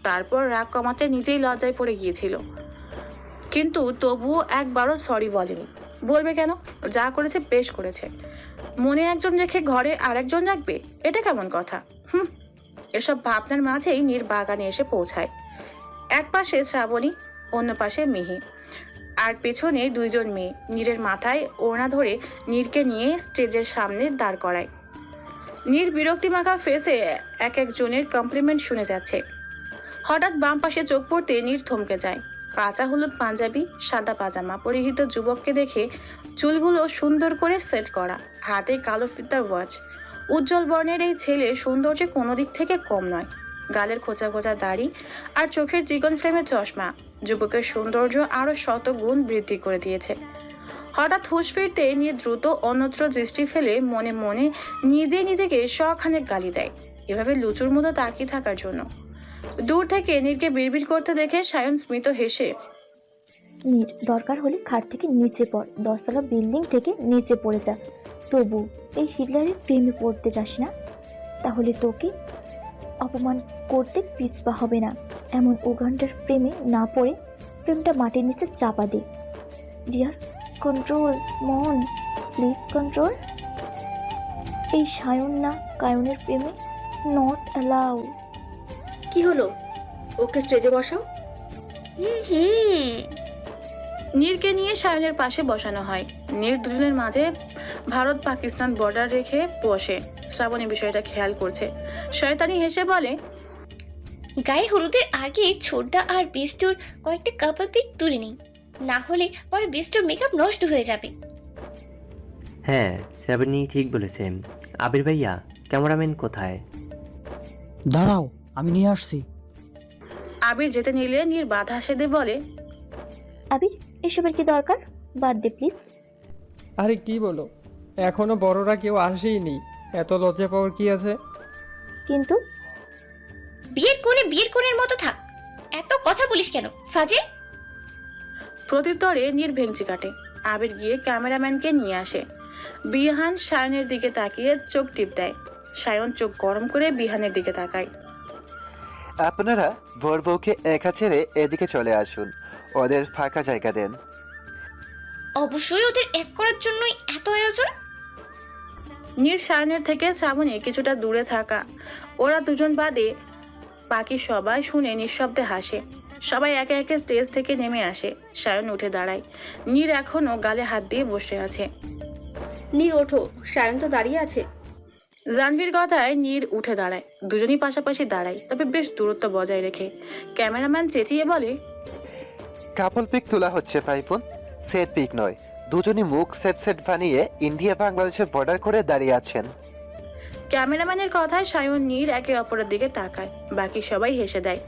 তারপর রাগ কমাতে নিজেই লজ্জায় পড়ে গিয়েছিল। কিন্তু তবুও একবারও সরি বলেনি। বলবে কেন? যা করেছে বেশ করেছে। মনে একজন রেখে ঘরে আরেকজন রাখবে, এটা কেমন কথা? এসব ভাবনার মাঝেই নীর বাগানে এসে পৌঁছায়। এক পাশে শ্রাবণী, অন্য পাশে মিহি, আর পেছনে 2 জন মেয়ে নীরের মাথায় ওড়না ধরে নীরকে নিয়ে স্টেজের সামনে দাঁড় করায়। নীর বিরক্তি মাখা ফেসে এক একজনের কমপ্লিমেন্ট শুনে যাচ্ছে। হঠাৎ বাম পাশে চোখ পড়তে নীর থমকে যায়। কাঁচা হলুদ পাঞ্জাবি, সাদা পাজামা পরিহিত যুবককে দেখে চুলগুলো সুন্দর করে সেট করা, হাতে কালো ফিতার ওয়াচ। উজ্জ্বল বর্ণের এই ছেলে সৌন্দর্যে কোনো দিক থেকে কম নয়। গালের খোঁচা খোঁচা দাড়ি আর চোখের চিকন ফ্রেমের চশমা যুবকের সৌন্দর্য আরো শত গুণ বৃদ্ধি করে দিয়েছে। হঠাৎ হুঁশ ফিরতে নিয়ে দ্রুত অন্যত্র দৃষ্টি ফেলে মনে মনে নিজেকে শখানেক গালি দেয়, এভাবে লুচুর মতো তাকিয়ে থাকার জন্য। দূর থেকে নীরকে বিড়বিড় করতে দেখে সায়ন স্মিত হেসে, নীর, দরকার হলে খাট থেকে নিচে পড়, 10 তলা বিল্ডিং থেকে নিচে পড়ে যা, তবু এই হিটলারের প্রেমে পড়তে যাস না, তাহলে তোকে অপমান করতে পিছপা হবে না। এমন উগান্ডার প্রেমে না পড়ে প্রেমটা মাটির নিচে চাপা দে। ডিয়ার, কন্ট্রোল মন, প্লিজ কন্ট্রোল। এই সায়ন না কায়নের প্রেমে নট অ্যালাউ। কি হলো? ওকে স্টেজে বসাও। নীরকে নিয়ে সায়নের পাশে বসানো হয়। নীর দুজনের মাঝে ভারত পাকিস্তান বর্ডার রেখে বসে। শ্রাবণী বিষয়টা খেয়াল করছে। শয়তানি হেসে বলে, গায়ে হলুদের আগে ছোটদা আর বেস্টুর কয়েকটা কাপল পিক তুলে নিই, না হলে পরে বেস্টুর মেকআপ নষ্ট হয়ে যাবে। হ্যাঁ, শ্রাবণী ঠিক বলেছেন। আবির ভাইয়া, ক্যামেরাম্যান কোথায়? দাঁড়াও, আমি নিয়ে আসছি। আবির যেতে নিলে নীর বাধা সেদে বলে, আবির, এসবের কি দরকার? বাদ দে প্লিজ। আরে কি বলো, এখনো বড়রা কেউ আসেইনি, এত লজ্জা পাওয়ার কি আছে? কিন্তু বিয়ের কোণের মতো থাক, এত কথা বলিস কেন ফাজিল? প্রত্যুত্তরে নীর ভেঙচি কাটে। আবির গিয়ে ক্যামেরাম্যানকে নিয়ে আসে। বিহান সায়নের দিকে তাকিয়ে চোখ টিপ দেয়। সায়ন চোখ গরম করে বিহানের দিকে তাকায়। আপনারা ভোর বউকে একা ছেড়ে এদিকে চলে আসুন, ওদের ফাঁকা জায়গা দেন। অবশ্যই ওদের এক করার জন্যই এত আয়োজন। নীর সায়নের থেকে শ্রাবণী কিছুটা দূরে থাকা। ওরা দুজন বাদে বাকি সবাই শুনে নিঃশব্দে হাসে। সবাই একে একে স্টেজ থেকে নেমে আসে। সায়ন উঠে দাঁড়ায়। নীর এখনো গালে হাত দিয়ে বসে আছে। নীর ওঠো, সায়ন তো দাঁড়িয়ে আছে। জানভীর কথায় নীর উঠে দাঁড়ায়। দুজনই পাশাপাশি দাঁড়ায়, তবে বেশ দূরত্ব বজায় রেখে। ক্যামেরাম্যান চেঁচিয়ে বলে, কাপল পিক তোলা হচ্ছে ভাইবোন, সেট পিক নয়। দুজনই মুখ সেট বানিয়ে ইন্ডিয়া বাংলাদেশের বর্ডার করে দাঁড়িয়ে আছেন। ক্যামেরাম্যানের কথায় সায়ন নীর একে অপরের দিকে তাকায়, বাকি সবাই হেসে দেয়।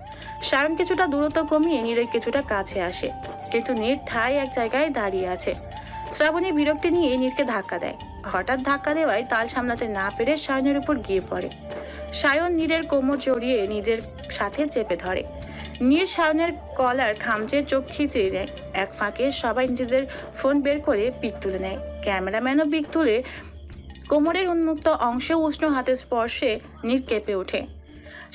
সায়ন কিছুটা দূরত্ব কমিয়ে নীরের কিছুটা কাছে আসে, কিন্তু নীর ঠাই এক জায়গায় দাঁড়িয়ে আছে। শ্রাবণী বিরক্তি নিয়ে নীরকে ধাক্কা দেয়। হঠাৎ ধাক্কা দেওয়ায় তাল সামলাতে না পেরে সায়নের উপর গিয়ে পড়ে। সায়ন নীরের কোমর জড়িয়ে নিজের সাথে চেপে ধরে। নীর সায়নের কলার খামচে চোখ খিচে নেয়। এক ফাঁকে সবাই নিজেদের ফোন বের করে পিক তুলে নেয়। ক্যামেরাম্যানও পিক তুলে কোমরের উন্মুক্ত অংশে উষ্ণ হাতের স্পর্শে নীর কেঁপে ওঠে।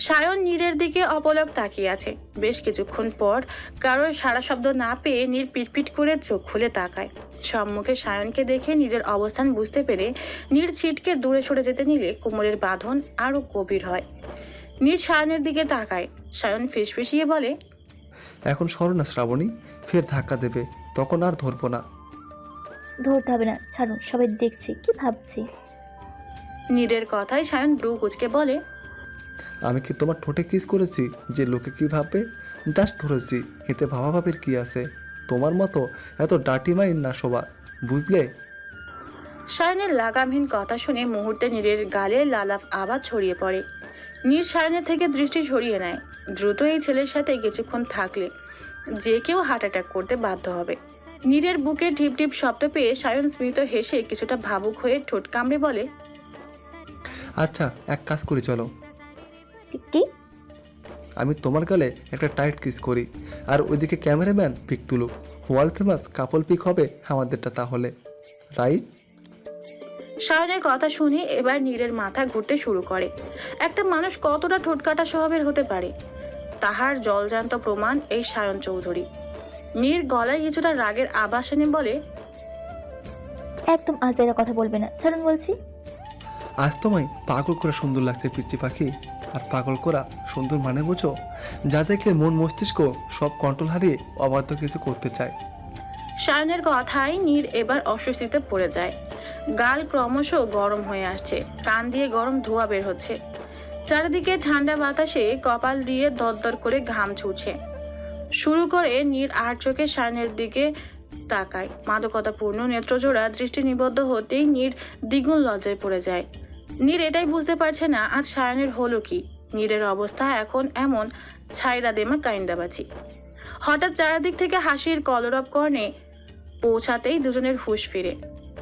সায়ন নীরের দিকে অপলক তাকিয়ে আছে। বেশ কিছুক্ষণ পর কারোর সারা শব্দ না পেয়ে নীর পিটপিট করে চোখ খুলে তাকায়। সম্মুখে সায়নকে দেখে নিজের অবস্থান বুঝতে পেরে নীর ছিটকে দূরে সরে যেতে নিলে কোমরের বাঁধন আরো গভীর হয়। নীর সায়নের দিকে তাকায়। সায়ন ফিসফিসিয়ে বলে, এখন সরো না শ্রাবণী, ফের ধাক্কা দেবে, তখন আর ধরবো না। ধরতে হবে না, ছাড়ুন, সবাই দেখছি কি ভাবছি। নীরের কথায় সায়ন ব্রু কুচকে বলে, আমি কি তোমার ঠোঁটে কিস করেছি যে লোকে কি ভাববে? জাস্ট ধরেছি, এতে ভাবাভাবের কি আছে? তোমার মতো এত ডার্টি মাইন্ড না সবার, বুঝলে? সায়নের লাগামহীন কথা শুনে মুহূর্তে নীরের গালে লালাপ আবার ছড়িয়ে পড়ে। নীর সায়নের থেকে দৃষ্টি সরিয়ে নেয়। দ্রুত এই ছেলের সাথে কিছুক্ষণ থাকলে যে কেউ হার্ট অ্যাটাক করতে বাধ্য হবে। নীরের বুকে টিপ টিপ শব্দ পেয়ে সায়ন স্মিত হেসে কিছুটা ভাবুক হয়ে ঠোঁট কামড়ে বলে, আচ্ছা, এক কাজ করি, চলো। কি? আমি তোমার গালে একটা টাইট কিস করি, আর ওইদিকে ক্যামেরাম্যান পিক তুলুক। ওয়ার্ল্ড ফেমাস কাপল পিক হবে আমাদেরটা তাহলে, রাইট? সায়নের কথা শুনে এবার নীরের মাথা ঘুরতে শুরু করে। একটা মানুষ কতটা ঠোঁটকাটা স্বভাবের হতে পারে, তাহার জলজান্ত প্রমাণ এই সায়ন চৌধুরী। নীর গলায় কিছুটা রাগের আভাস এনে বলে, একদম আজেরা কথা বলবে না, ছাড়ুন বলছি। আজ তোমায় পাগল করা সুন্দর লাগছে পিচ্চি পাখি। আর পাগল করা সুন্দর মানে বোঝো? যা দেখলে মন মস্তিষ্ক সব কন্ট্রোল হারিয়ে অবাধ্য কিছু করতে চায়। সায়নের কথায় নীর এবার অস্বস্তিতে পড়ে যায়। গাল ক্রমশ গরম হয়ে আসছে, কান দিয়ে গরম ধোঁয়া বের হচ্ছে। চারিদিকে ঠান্ডা বাতাসে কপাল দিয়ে দরদর করে ঘাম ছুটছে। শুরু করে নীর আর চোখে সায়নের দিকে তাকায়। মাদকতাপূর্ণ নেত্রজোড়া দৃষ্টি নিবদ্ধ হতেই নীর দ্বিগুণ লজ্জায় পড়ে যায়। নীর এটাই বুঝতে পারছে না আজ সায়নের হলো কি। নীরের অবস্থা এখন এমন ছাইরা দেমা কাইন্দাবাজি। হঠাৎ চারিদিক থেকে হাসির কলরব কর্ণে পৌঁছাতেই দুজনের হুঁশ ফিরে।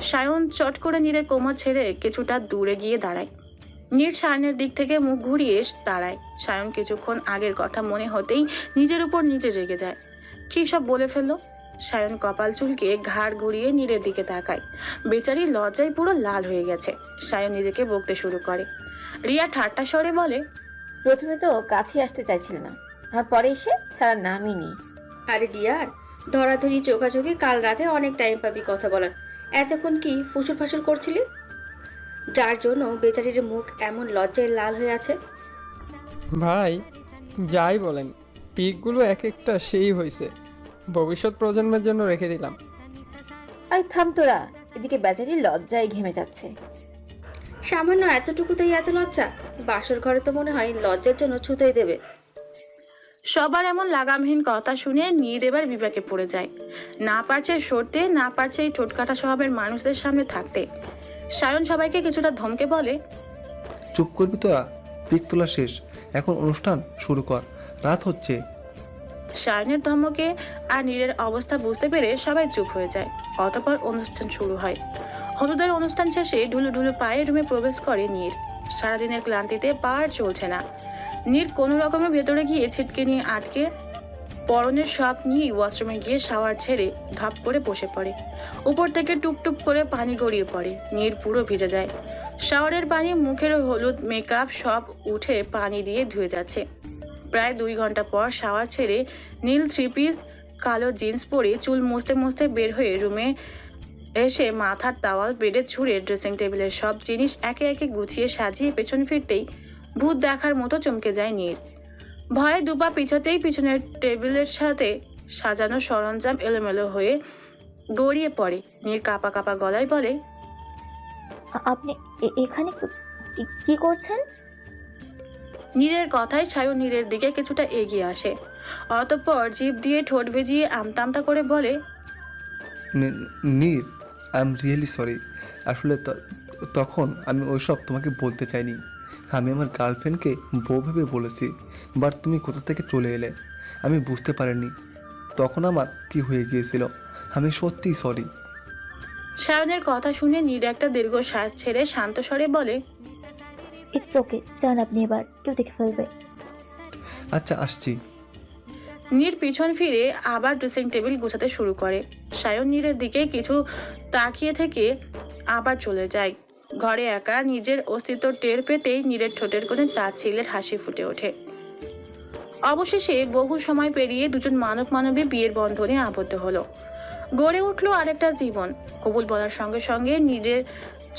সায়ন চট করে নীরের কোমর ছেড়ে কিছুটা দূরে গিয়ে দাঁড়ায়। নীর সায়নের দিক থেকে মুখ ঘুরিয়ে দাঁড়ায়। সায়ন কিছুক্ষণ আগের কথা মনে হতেই নিজের উপর নিজে রেগে যায়। কি সব বলে ফেললো? সায়ন কপাল চুলকে ঘাড় ঘুরিয়ে নীরের দিকে তাকায়। বেচারি লজ্জায় পুরো লাল হয়ে গেছে। সায়ন নিজেকে বকতে শুরু করে। রিয়া ঠাট্টা স্বরে বলে, প্রথমে তো কাছে আসতে চাইছিল না, আর পরে এসে ছাড়ার নামই নেই। আরে ডিয়ার, ধরাধরি চোখাচোখি কাল রাতে অনেক টাইম পাবি কথা বলার। এতক্ষণ কি ফুসুর ফাসুর করছিলি, যার জন্য বেচারির মুখ এমন লজ্জায় লাল হয়ে আছে? ভাই যাই বলেন, পিকগুলো এক একটা সেই হয়েছে, ভবিষ্যৎ প্রজন্মের জন্য রেখে দিলাম। আরে থাম তোরা, এদিকে বেচারি লজ্জায় ঘেমে যাচ্ছে। সামান্য এতটুকুতেই এত লজ্জা? বাসর ঘরে তো মনে হয় লজ্জার জন্য ছুতোই দেবে। সবার এমন লাগামহীন কথা শুনে নীর এবার বিপাকে পড়ে যায়। না পারছে সরতে, না পারছে এই ঠোঁটকাটা স্বভাবের মানুষদের সামনে থাকতে। সায়ন সবাইকে কিছুটা ধমকে বলে, চুপ করবি তোরা? পিক তোলা শেষ, এখন অনুষ্ঠান শুরু কর, রাত হচ্ছে। সায়নের ধমকে আর নীরের অবস্থা বুঝতে পেরে সবাই চুপ হয়ে যায়। অতঃপর অনুষ্ঠান শুরু হয়। হলুদের অনুষ্ঠান শেষে ঢুলু ঢুলু পায়ে রুমে প্রবেশ করে নীর। সারাদিনের ক্লান্তিতে পা আর চলছে না। নীর কোনো রকমে ভেতরে গিয়ে ছিটকে নিয়ে আটকে পরনের সব নিয়ে ওয়াশরুমে গিয়ে শাওয়ার ছেড়ে ধপ করে বসে পড়ে। উপর থেকে টুপটুপ করে পানি গড়িয়ে পড়ে। নীর পুরো ভিজে যায়। শাওয়ারের পানি মুখের হলুদ মেকআপ সব উঠে পানি দিয়ে ধুয়ে যাচ্ছে। প্রায় 2 ঘন্টা পর শাওয়ার ছেড়ে নীল 3 পিস কালো জিন্স পরে চুল মুছতে মুছতে বের হয়ে রুমে এসে মাথার তাওয়াল বেডে ছুঁড়ে ড্রেসিং টেবিলের সব জিনিস একে একে গুছিয়ে সাজিয়ে পেছন ফিরতেই ভূত দেখার মতো চমকে যায় নীর। ভয়ে দুপা পিছাতেই পিছনের টেবিলের সাথে সাজানো সরঞ্জাম এলোমেলো হয়ে গড়িয়ে পড়ে। নীর কাঁপা কাঁপা গলায় বলে, আপনি এখানে কি করছেন? নীরের কথায় সায়ন নীরের দিকে কিছুটা এগিয়ে আসে। অতঃপর জিভ দিয়ে ঠোঁট ভেজিয়ে আমতা করে বলে, নীর, আই এম রিয়েলি সরি। তখন আমি ওইসব তোমাকে বলতে চাইনি। আমি আমার গার্লফ্রেন্ডকে বউ ভেবে বলেছি, বাট তুমি কোথা থেকে চলে এলে আমি বুঝতে পারিনি। তখন আমার কি হয়ে গিয়েছিল, আমি সত্যিই সরি। সায়নের কথা শুনে নীর একটা দীর্ঘশ্বাস ছেড়ে শান্ত স্বরে বলে, ইটস ওকে, যান আপনি, এবার কেউ দেখে ফেলবে। আচ্ছা আসছি। নীর পিছন ফিরে আবার ড্রেসিং টেবিল গোছাতে শুরু করে। সায়ন নীরের দিকে কিছু তাকিয়ে থেকে আবার চলে যায়। ঘরে একা নিজের অস্তিত্ব টের পেতেই নীরের ঠোঁটের কোণে তাচ্ছিল্যের হাসি ফুটে ওঠে। অবশেষে বহু সময় পেরিয়ে দুজন মানব মানবী বিয়ের বন্ধনে আবদ্ধ হলো। গড়ে উঠলো আরেকটা জীবন। কবুল বলার সঙ্গে সঙ্গে নিজের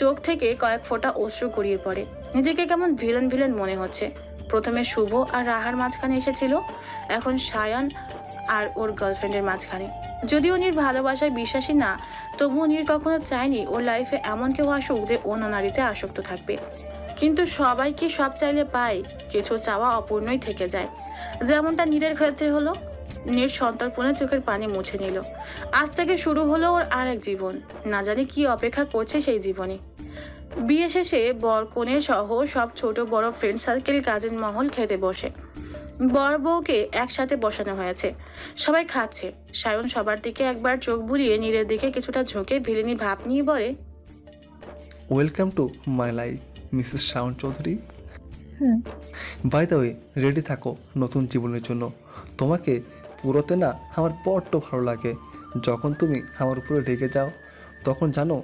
চোখ থেকে কয়েক ফোঁটা অশ্রু গড়িয়ে পড়ে। নিজেকে কেমন ভিলেন ভিলেন মনে হচ্ছে। প্রথমে শুভ আর রাহার মাঝখানে এসেছিল, এখন সায়ন আর ওর গার্লফ্রেন্ডের মাঝখানে। যদিও নীর ভালোবাসায় বিশ্বাসী না, তবুও নীর কখনো চায়নি ওর লাইফে এমন কেউ আসুক যে অন্য নারীতে আসক্ত থাকবে। কিন্তু সবাই কি সব চাইলে পায়? কিছু চাওয়া অপূর্ণই থেকে যায়। যেমনটা নীরের ক্ষেত্রে হলো। নীর সন্তর্পণে চোখের পানি মুছে নিল। আজ থেকে শুরু হলো ওর আরেক জীবন। না জানি কি অপেক্ষা করছে সেই জীবনে। বিয়ে শেষে বর কনে সহ সব ছোট বড় ফ্রেন্ড সার্কেল কাজিন মহল খেতে বসে। বর বউকে একসাথে বসানো হয়েছে, সবাই খাচ্ছে। সায়ন সবার দিকে একবার চোখ বুলিয়ে নীরের দিকে কিছুটা ঝুঁকে ভিলেনি ভাব নিয়ে বলে, welcome to my life Mrs Shaon Chowdhury. By the way, ready থাকো নতুন জীবনের জন্য। তোমাকে পুরোতে না আমার বড্ড ভালো লাগে। যখন তুমি আমার উপরে রেগে যাও তখন জানো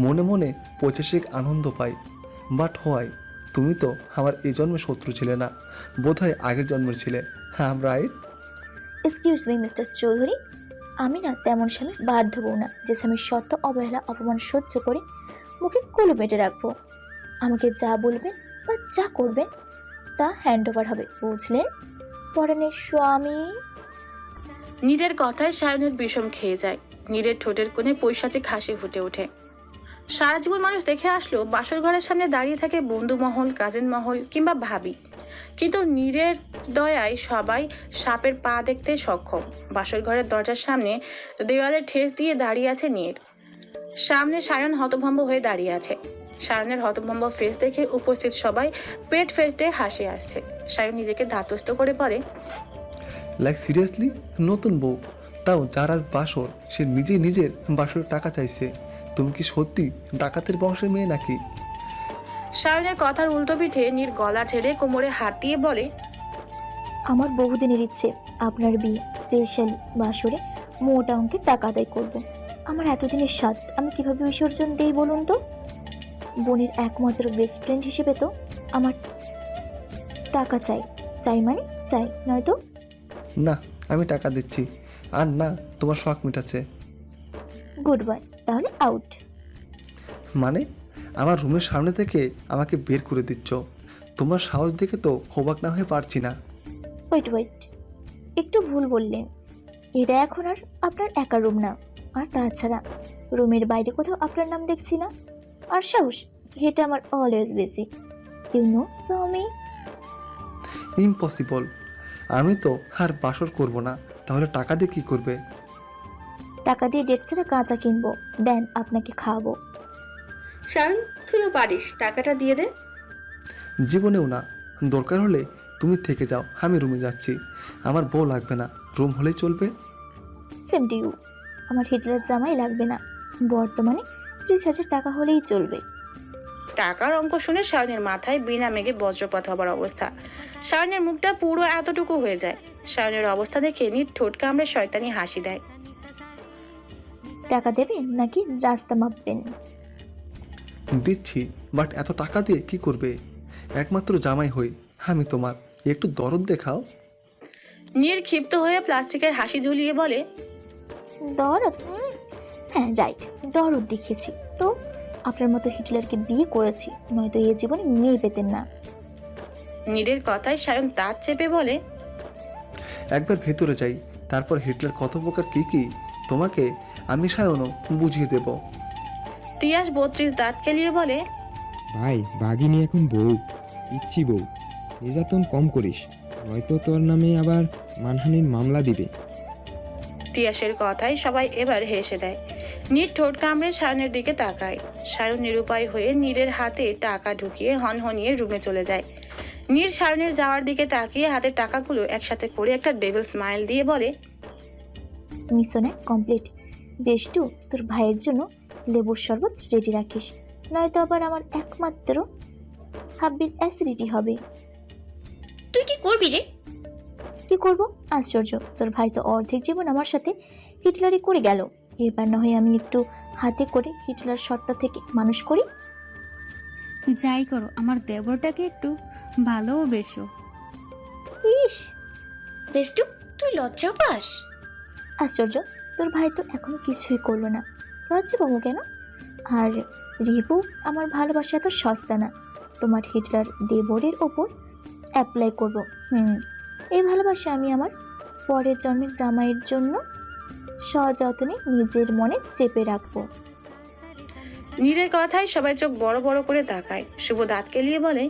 মনে মনে পৈশাচিক আনন্দ পাই। বাট হোয়াই, তুমি তো আমার এই জন্মের শত্রু ছিলে না, বোধহয় আগের জন্মের ছিলে। হ্যাঁ, right? Excuse me mister Chowdhury, আমি না তেমন স্বামীর বাধ্য বউ না যে স্বামীর সত্য অবহেলা অপমান সহ্য করে মুখে কলু বেটে রাখবো। আমাকে যা বলবেন বা যা করবেন তা হ্যান্ড ওভার হবে, বুঝলেন? পরাণের স্বামী। নীরের কথায় সায়নের বিষম খেয়ে যায়। নীরের ঠোঁটের কোণে পৈশাচিক হাসি ফুটে ওঠে। সারা জীবন মানুষ দেখে আসলো বাসর ঘরের সামনে দাঁড়িয়ে থাকে বন্ধু মহল, কাজিন মহল কিংবা ভাবি, কিন্তু নীরের দয়ায় সবাই সাপের পা দেখতে সক্ষম। বাসর ঘরের দরজার সামনে দেওয়ালে ঠেস দিয়ে দাঁড়িয়ে আছে নীর। সামনে সায়ন হতভম্ব হয়ে দাঁড়িয়ে আছে। সায়নের হতভম্ব ফেস দেখে উপস্থিত সবাই পেট ফেটে হাসি আসছে। সায়ন নিজেকে ধাতস্থ করে পড়ে, লাইক সিরিয়াসলি? নতুন বউ, তাও যার আজ বাসর সে নিজেই নিজের বাসরের টাকা চাইছে। তুমি কি সত্যি ডাকাতের বংশের মেয়ে নাকি? সায়নের কথার উল্টো পিঠে নীর গলা ছেড়ে কোমরে হাত দিয়ে বলে, আমার বহুদিনের ইচ্ছে আপনার বিয়ে স্পেশাল বাসরে মোটা অঙ্কের টাকা আদায় করব। আমার এতদিনের স্বাদ আমি কিভাবে বিসর্জন দেই বলুন তো? বোনের একমাত্র বেস্ট ফ্রেন্ড হিসেবে তো আমার টাকা চাই। চাই মানে চাই, নয়তো না, আমি টাকা দিচ্ছি। আর না, তোমার শখ মিটাচ্ছে। গুড বাই, তাহলে আউট। মানে আমার রুমের সামনে থেকে আমাকে বের করে দিচ্ছ? তোমার সাহস দেখে তো অবাক না হয়ে পারছি না। ওয়েট, একটু ভুল বললেন। এটা এখন আর আপনার একা রুম না। আর তাছাড়া রুমের বাইরে কোথাও আপনার নাম দেখছি না। আর সাহস, এটা আমার অলওয়েজ বেশি, ইউ নো। সো আমি ইম্পসিবল। আমি তো আর বাসর করব না। তাহলে টাকা দিয়ে কি করবে? টাকা দিয়ে ডেট ছাড়া কাঁচা কিনবো, দেন আপনাকে খাওয়াবো। শায়ন, তুইও পারিস, টাকাটা দিয়ে দে। জীবনেও না। দরকার হলে তুমি থেকে যাও, আমি রুমে যাচ্ছি। আমার বউ লাগবে না, রুম হলেই চলবে। Same to you. আমার হিটলার জামাই লাগবে না, বর্তমানে 30,000 টাকা হলেই চলবে। টাকার অঙ্ক শুনে সায়নের মাথায় বিনা মেঘে বজ্রপাত হবার অবস্থা। সায়নের মুখটা পুরো এতটুকু হয়ে যায়। সায়নের অবস্থা দেখে নীর ঠোঁট কামড়ে শয়তানি হাসি দেয়। টাকা দেবেন নাকি রাস্তা মাপবেন? দিচ্ছি, বাট এত টাকা দিয়ে কি করবে? একমাত্র জামাই হই আমি তোমার, একটু দরদ দেখাও। নীর ক্ষিপ্ত হয়ে প্লাস্টিকের হাসি ঝুলিয়ে বলে, দরদ? হ্যাঁ রাইট, দরদ দেখিয়েছি তো। আপনার মতো হিটলারকে বিয়ে করেছি, নয়তো এই জীবনে মেয়ে পেতেন না। নীরের কথায় সায়ন দাঁত চেপে বলে, একবার ভেতরে যাই, তারপর হিটলার কত প্রকার কি তোমাকে আমি সায়নও বুঝিয়ে দেব। তিয়াস 32 দাঁত কেলিয়ে বলে, ভাই বাঘিনী এখন বউ, ইচ্ছি বউ, নির্যাতন কম করিস, নয়তো তোর নামে আবার মানহানির মামলা দিবে। তিয়াসের কথায় সবাই এবার হেসে দেয়। নীর ঠোঁট কামড়ে সায়নের দিকে তাকায়। সায়ন নিরুপায় হয়ে নীরের হাতে টাকা ঢুকিয়ে হনহনিয়ে রুমে চলে যায়। নীর সায়নের যাওয়ার দিকে তাকিয়ে হাতের টাকাগুলো একসাথে করে একটা ডেভিল স্মাইল দিয়ে বলে, মিশনে কমপ্লিট। বেষ্টু, তোর ভাইয়ের জন্য লেবুর শরবত রেডি রাখিস, নয়তো আবার আমার একমাত্র হাব্বির অ্যাসিডিটি হবে। তুই কি করবি রে? কি করব? আশ্চর্য, তোর ভাই তো অর্ধেক জীবন আমার সাথে হিটলারি করে গেল, এবার না হয় আমি একটু হাতে করে হিটলার শটটা থেকে মানুষ করি। যাই করো, আমার দেবরটাকে একটু ভালোবেসো। ইস, বেষ্টু, তুই লজ্জা পাস? আশ্চর্য, তোর ভাই তো এখনো কিছুই করলো না, লজ্জা পাবো কেন? আর রিবু, আমার ভালোবাসা এত সস্তা না, তোমার হিটলার দেবরের ওপর অ্যাপ্লাই করবো। এই ভালোবাসা আমি আমার পরের জন্মের জামাইয়ের জন্য সযত্নে নিজের মনে চেপে রাখবো। নীরের কথায় সবাই চোখ বড় বড় করে তাকায়। শুভ দাঁত কেলিয়ে বলে,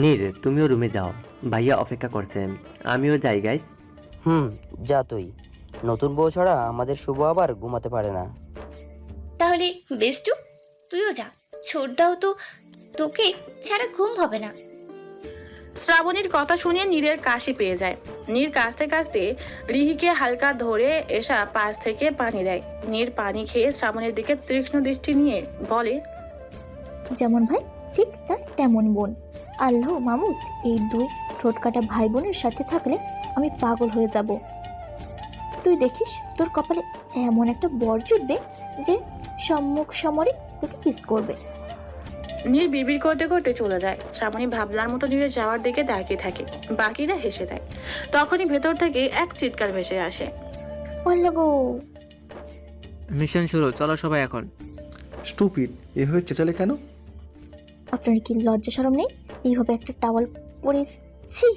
নীর, তুমিও রুমে যাও, ভাইয়া অপেক্ষা করছে। আমিও যাই গাইস। যা তুই, নতুন বউ ছাড়া আমাদের শুভ আবার ঘুমাতে পারে না। তাহলে বেষ্টু, তুইও যা, ছোটদাও তো, তোকে ছাড়া ঘুম হবে না। শ্রাবণীর কথা শুনে নীরের কাশি পেয়ে যায়। নীর কাশতে কাশতে রিহিকে হালকা ধরে এসা পাশ থেকে পানি দেয়। নীর পানি খেয়ে শ্রাবণের দিকে তীক্ষ্ণ দৃষ্টি নিয়ে বলে, যেমন ভাই ঠিক তার তেমন বোন। আল্লাহ মামুদ, এই দুই ঠোঁটকাটা ভাই বোনের সাথে থাকলে আমি পাগল হয়ে যাব। তুই দেখিস তোর কপালে এমন একটা বর জুটবে যে সম্মুখ সমরে তোকে কিস করবে। নীর বিড়বিড় করতে করতে চলে যায়। শ্রাবণী ভাবলার মতো নীরের যাওয়ার দিকে তাকিয়ে থাকে। বাকিরা হেসে দেয়। তখনই ভেতর থেকে এক চিৎকার ভেসে আসে, বললো গো, মিশন শুরু, চলো সবাই এখন। স্টুপিড, এভাবে চেঁচালে কেন? আপনার কি লজ্জা শরম নেই? এইভাবে একটা টাওয়াল পরেছি।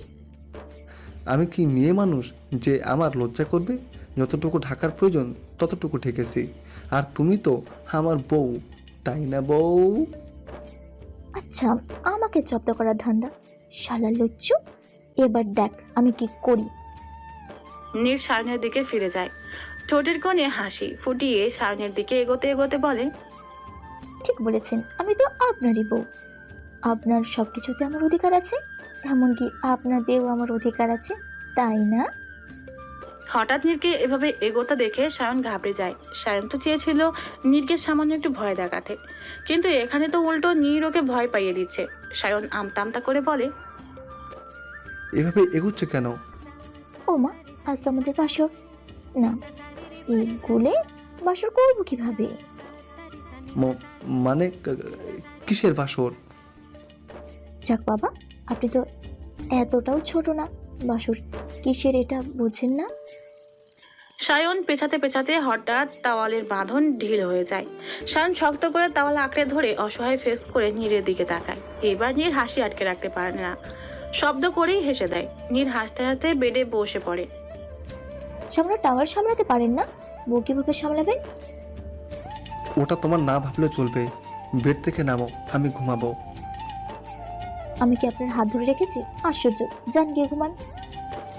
আমি কি মেয়ে মানুষ যে আমার লজ্জা করবে? যতটুকু ঢাকার প্রয়োজন ততটুকু ঢেকেছি। আর তুমি তো আমার বউ, তাই না বউ? আচ্ছা, আমাকে জব্দ করার ধান্দা, শালা লজ্জু। এবার দেখ আমি কি করি। নীর সায়নের দিকে ফিরে যায়। ঠোঁটের কোণে হাসি ফুটিয়ে সায়নের দিকে এগোতে এগোতে বলে, ঠিক বলেছেন, আমি তো আপনারই বউ। আপনার সব কিছুতে আমার অধিকার আছে, এমনকি আপনাদেরও আমার অধিকার আছে, তাই না? হঠাৎ নীরকে এভাবে এগোতে দেখে সায়ন ঘাবড়ে যায়। সায়ন তো চেয়েছিল নীরকে সামান্য একটু ভয় দেখাতে, কিন্তু এখানে তো উল্টো নীর ওকে ভয় পাইয়ে দিচ্ছে। সায়ন আমতা আমতা করে বলে, এভাবে এগোচ্ছে কেন? ও মা, আজ তো আমাদের বাসর না, এই গুলে বাসর করবো কিভাবে? মানে কিসের বাসর? যাক বাবা, আপনি তো এতটাও ছোট না, বাসর কিসের এটা বুঝেন না। সায়ন পেছাতে পেছাতে হঠাৎ তাওয়ালের বাঁধন ঢিল হয়ে যায়। সায়ন শক্ত করে তাওয়াল আঁকড়ে ধরে অসহায় ফেস করে নীরের দিকে তাকায়। এবার নীর হাসি আটকে রাখতে পারে না, শব্দ করেই হেসে দেয়। নীর হাসতে হাসতে বেডে বসে পড়ে। সামনে টাওয়ার সামলাতে পারেন না, বউ কিভাবে সামলাবেন? ওটা তোমার না ভাবলে চলবে। বেড থেকে নামো, আমি ঘুমাবো। আমি কি আপনার হাত ধরে রেখেছি? আশ্চর্য, যান গিয়ে ঘুমান।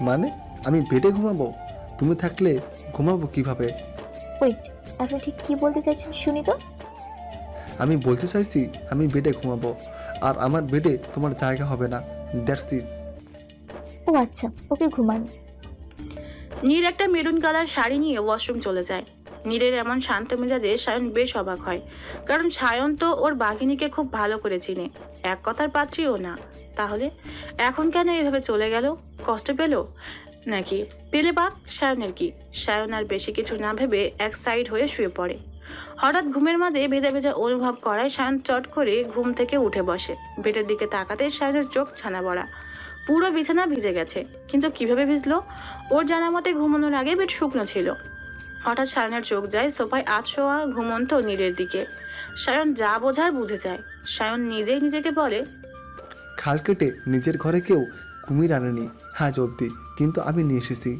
মানে আমি বেডে ঘুমাবো? তুমি থাকলে ঘুমাবো কিভাবে? ওয়েট, আপনি ঠিক কি বলতে চাইছেন শুনি তো? আমি বলতে চাইছি আমি বেডে ঘুমাবো, আর আমার বেডে তোমার জায়গা হবে না, দ্যাটস ইট। ও আচ্ছা, ওকে ঘুমান। নীর একটা মেরুন কালার শাড়ি নিয়ে ওয়াশরুম চলে যায়। নীরের এমন শান্ত মেজাজে সায়ন বেশ অবাক হয়, কারণ সায়ন তো ওর বাঘিনীকে খুব ভালো করে চিনে, এক কথার পাত্রীও না। তাহলে এখন কেন এভাবে চলে গেল? কষ্ট পেল নাকি? পেলে বাঘ, সায়নের কি? সায়ন আর বেশি কিছু না ভেবে এক সাইড হয়ে শুয়ে পড়ে। হঠাৎ ঘুমের মাঝে ভেজা ভেজা অনুভব করায় সায়ন চট করে ঘুম থেকে উঠে বসে। বেডের দিকে তাকাতে সায়নের চোখ ছানা বড়া। পুরো বিছানা ভিজে গেছে, কিন্তু কিভাবে ভিজলো? ওর জানা মতে ঘুমানোর আগে বেড শুকনো ছিল। হঠাৎ সায়নের চোখ যায় সোফায় আধশোয়া ঘুমন্ত নীরের দিকে। সায়ন যা বোঝার বুঝে যায়। সায়ন নিজেই নিজেকে বলে, খাল কেটে নিজের ঘরে কেউ কুমির আনেনি আজ অবধি, কিন্তু আমি নিয়ে এসেছি।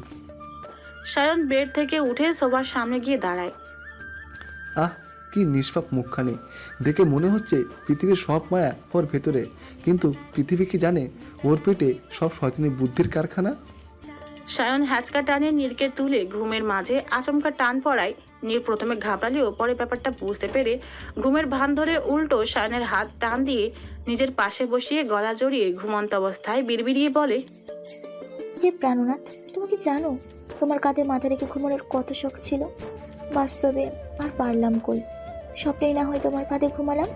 সায়ন বেড থেকে উঠে সোফার সামনে গিয়ে দাঁড়ায়। আহ, কি নিষ্পাপ মুখখানি, দেখে মনে হচ্ছে পৃথিবীর সব মায়া ওর ভেতরে, কিন্তু পৃথিবী কি জানে ওর পেটে সব শয়তানি বুদ্ধির কারখানা? সায়ন হ্যাচকা টানে নীরকে তুলে ঘুমের মাঝে আচমকা টান পড়ায় নীর প্রথমে ঘাবড়ালেও পরে ব্যাপারটা বুঝতে পেরে ঘুমের ভান ধরে উল্টো সায়নের হাত টান দিয়ে নিজের পাশে বসিয়ে গলা জড়িয়ে ঘুমন্ত অবস্থায় বিড়বিড়িয়ে বলে, যে প্রাণনাথ, তুমি কি জানো তোমার কাঁধে মাথা রেখে ঘুমানোর কত শখ ছিল? বাস্তবে আর পারলাম কই, স্বপ্নেই না হয় তোমার কাঁধে ঘুমালাম।